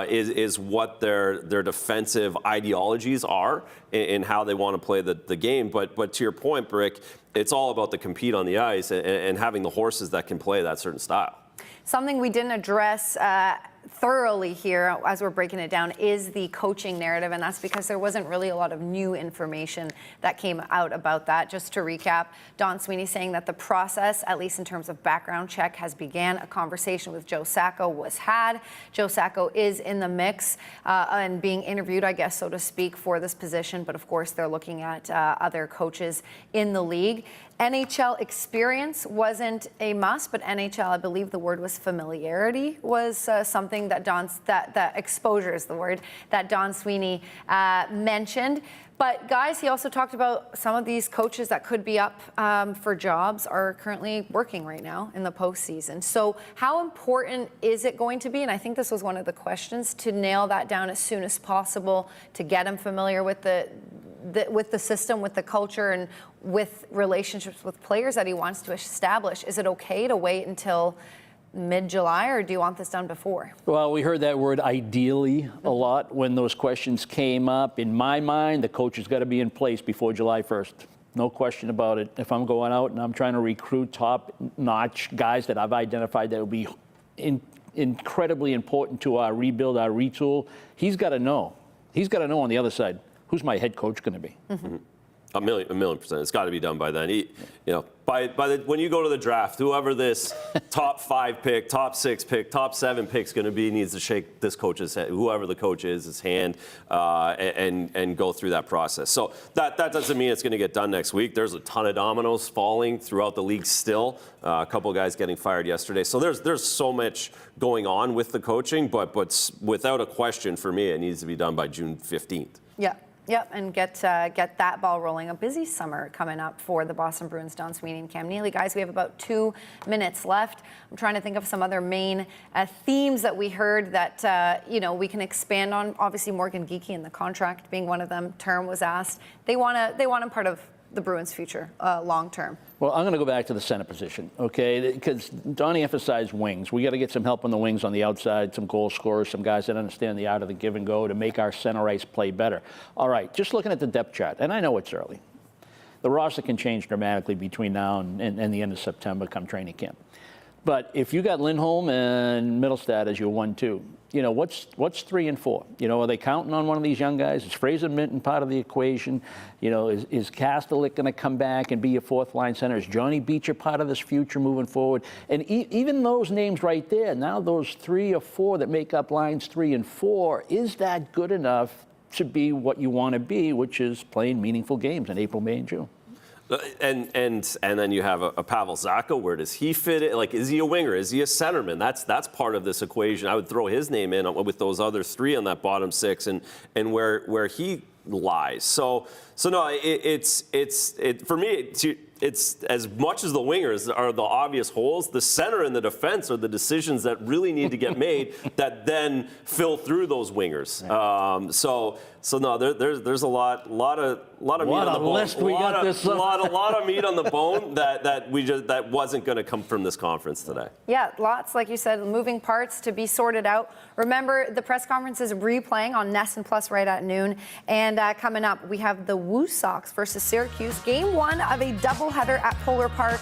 Is what their defensive ideologies are and how they want to play the game. But to your point, Brick, it's all about the compete on the ice and having the horses that can play that certain style. Something we didn't address thoroughly here as we're breaking it down is the coaching narrative, and that's because there wasn't really a lot of new information that came out about that. Just to recap, Don Sweeney saying that the process, at least in terms of background check, has began. A conversation with Joe Sacco was had. Joe Sacco is in the mix and being interviewed, I guess, so to speak, for this position, but of course they're looking at other coaches in the league. NHL experience wasn't a must, but NHL, I believe the word was familiarity, was something that that exposure is the word that Don Sweeney mentioned. But guys, he also talked about some of these coaches that could be up for jobs are currently working right now in the postseason. So how important is it going to be? And I think this was one of the questions, to nail that down as soon as possible, to get him familiar with the system, with the culture, and with relationships with players that he wants to establish. Is it okay to wait until mid-July, or do you want this done before? Well, we heard that word ideally a lot when those questions came up. In my mind, the coach has got to be in place before July 1st. No question about it. If I'm going out and I'm trying to recruit top-notch guys that I've identified that will be incredibly important to our rebuild, our retool, he's got to know. He's got to know on the other side, who's my head coach going to be? Mm-hmm. A million percent. It's got to be done by then. When you go to the draft, whoever this top 5 pick, top 6 pick, top 7 pick is going to be needs to shake this coach's head, whoever the coach is, his hand, and go through that process. So that doesn't mean it's going to get done next week. There's a ton of dominoes falling throughout the league still. A couple guys getting fired yesterday. So there's so much going on with the coaching, but without a question for me, it needs to be done by June 15th. Yeah. Yep, and get that ball rolling. A busy summer coming up for the Boston Bruins, Don Sweeney and Cam Neely. Guys, we have about 2 minutes left. I'm trying to think of some other main themes that we heard that, we can expand on. Obviously, Morgan Geekie and the contract being one of them. Term was asked. They want him part of the Bruins' future long term. Well, I'm going to go back to the center position, okay? Because Donnie emphasized wings. We got to get some help on the wings on the outside, some goal scorers, some guys that understand the art of the give and go to make our center ice play better. All right, just looking at the depth chart, and I know it's early. The roster can change dramatically between now and the end of September come training camp. But if you got Lindholm and Middlestad as your 1-2, what's 3 and 4? Are they counting on one of these young guys? Is Fraser Minton part of the equation? Is Kastelik going to come back and be your 4th line center? Is Johnny Beecher part of this future moving forward? And even those names right there, now those 3 or 4 that make up lines 3 and 4, is that good enough to be what you want to be, which is playing meaningful games in April, May, and June? And then you have a Pavel Zacha. Where does he fit in? Like, is he a winger? Is he a centerman? That's part of this equation. I would throw his name in with those other 3 on that bottom 6, and where he lies. So no, it's for me. It's as much as the wingers are the obvious holes, the center and the defense are the decisions that really need to get made that then fill through those wingers. So no, there's a lot of meat on the bone. A lot of meat on the bone that wasn't going to come from this conference today. Yeah, lots, like you said, moving parts to be sorted out. Remember, the press conference is replaying on NESN Plus right at noon. And coming up, we have the Woo Sox versus Syracuse, game 1 of a doubleheader at Polar Park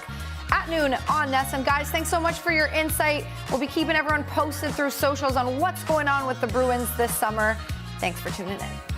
at noon on NESN. Guys, thanks so much for your insight. We'll be keeping everyone posted through socials on what's going on with the Bruins this summer. Thanks for tuning in.